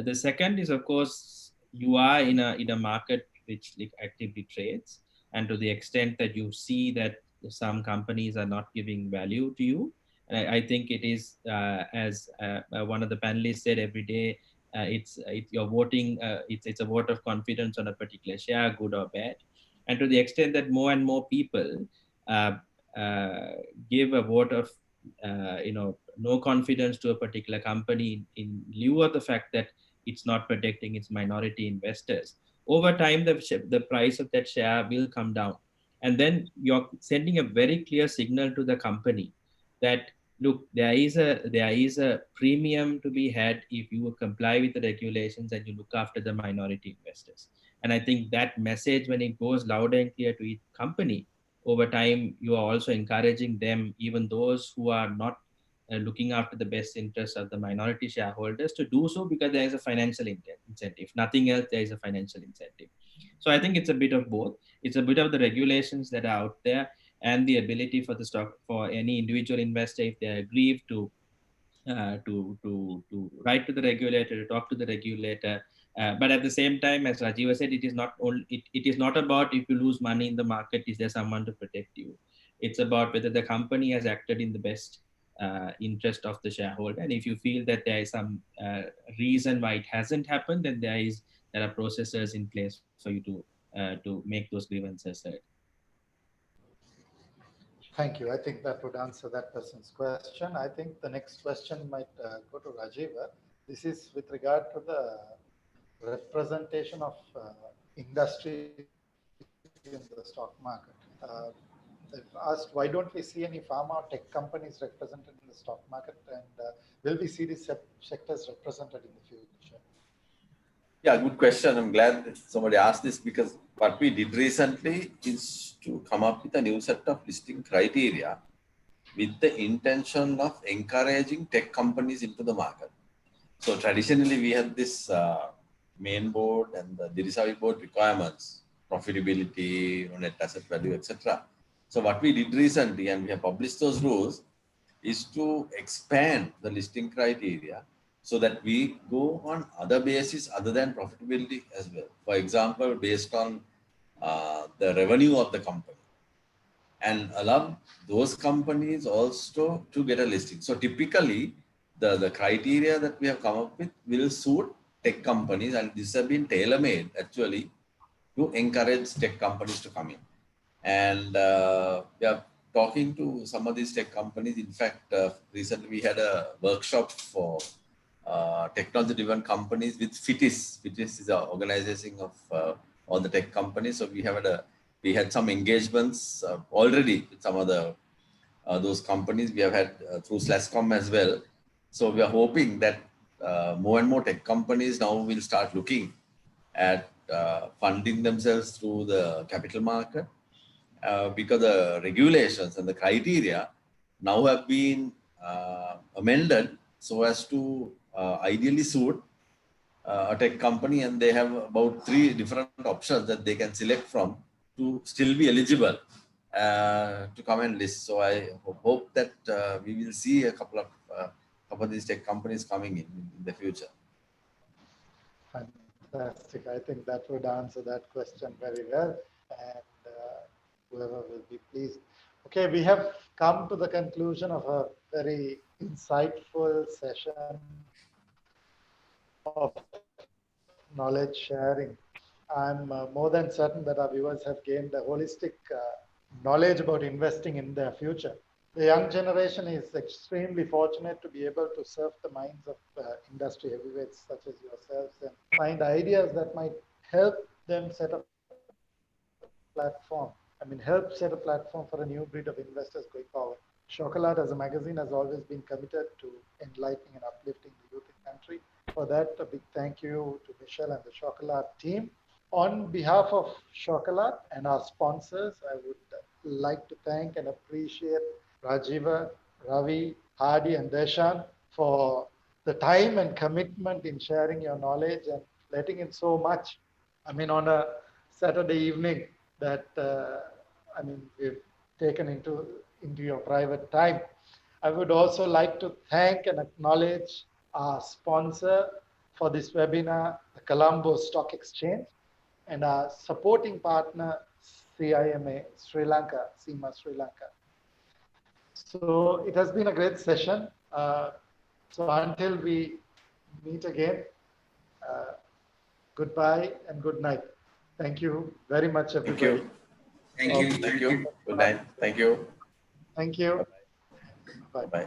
The second is, of course, you are in a market which actively trades, and to the extent that you see that some companies are not giving value to you, and I think it is as one of the panelists said, every day. It's you're voting. It's a vote of confidence on a particular share, good or bad, and to the extent that more and more people give a vote of no confidence to a particular company in lieu of the fact that it's not protecting its minority investors. Over time, the price of that share will come down, and then you're sending a very clear signal to the company that, look, there is a premium to be had if you comply with the regulations and you look after the minority investors. And I think that message, when it goes loud and clear to each company, over time, you are also encouraging them, even those who are not looking after the best interests of the minority shareholders, to do so because there is a financial incentive. If nothing else, there is a financial incentive. So I think it's a bit of both. It's a bit of the regulations that are out there, and the ability for any individual investor, if they are aggrieved, to write to the regulator, to talk to the regulator. But at the same time, as Rajiv said, it is not about if you lose money in the market, is there someone to protect you? It's about whether the company has acted in the best interest of the shareholder. And if you feel that there is some reason why it hasn't happened, then there are processes in place for you to make those grievances heard. Thank you. I think that would answer that person's question. I think the next question might go to Rajiva. This is with regard to the representation of industry in the stock market. They've asked, why don't we see any pharma or tech companies represented in the stock market, and will we see these sectors represented in the future? Yeah, good question. I'm glad that somebody asked this, because what we did recently is to come up with a new set of listing criteria with the intention of encouraging tech companies into the market. So traditionally, we had this main board and the Dirisavi board requirements, profitability, net asset value, etc. So what we did recently, and we have published those rules, is to expand the listing criteria so that we go on other bases other than profitability as well. For example, based on the revenue of the company, and allow those companies also to get a listing. So typically, the criteria that we have come up with will suit tech companies, and this has been tailor-made actually to encourage tech companies to come in. And talking to some of these tech companies. In fact, recently we had a workshop for technology-driven companies with FITIS. FITIS is an organization of all the tech companies. So we had some engagements already with some of the those companies. We have had through SLASCOM as well. So we are hoping that more and more tech companies now will start looking at funding themselves through the capital market, because the regulations and the criteria now have been amended so as to ideally suit a tech company, and they have about 3 different options that they can select from to still be eligible to come and list. So I hope that we will see a couple of these tech companies coming in the future. Fantastic. I think that would answer that question very well, and whoever will be pleased. Okay, we have come to the conclusion of a very insightful session of knowledge sharing. I'm more than certain that our viewers have gained a holistic knowledge about investing in their future. The young generation is extremely fortunate to be able to surf the minds of industry heavyweights such as yourselves and find ideas that might help them set a platform. Help set a platform for a new breed of investors going forward. Chokolaate as a magazine has always been committed to enlightening and uplifting the youth in the country. For that, a big thank you to Michelle and the Chokolaate team. On behalf of Chokolaate and our sponsors, I would like to thank and appreciate Rajiva, Ravi, Hardy, and Deshan for the time and commitment in sharing your knowledge and letting in so much. On a Saturday evening that we've taken into your private time. I would also like to thank and acknowledge our sponsor for this webinar, the Colombo Stock Exchange, and our supporting partner, CIMA Sri Lanka, CIMA Sri Lanka. So it has been a great session. So until we meet again, goodbye and good night. Thank you very much, everybody. Thank you. Thank you. Good night. Thank you. Thank you. Bye-bye. Bye-bye.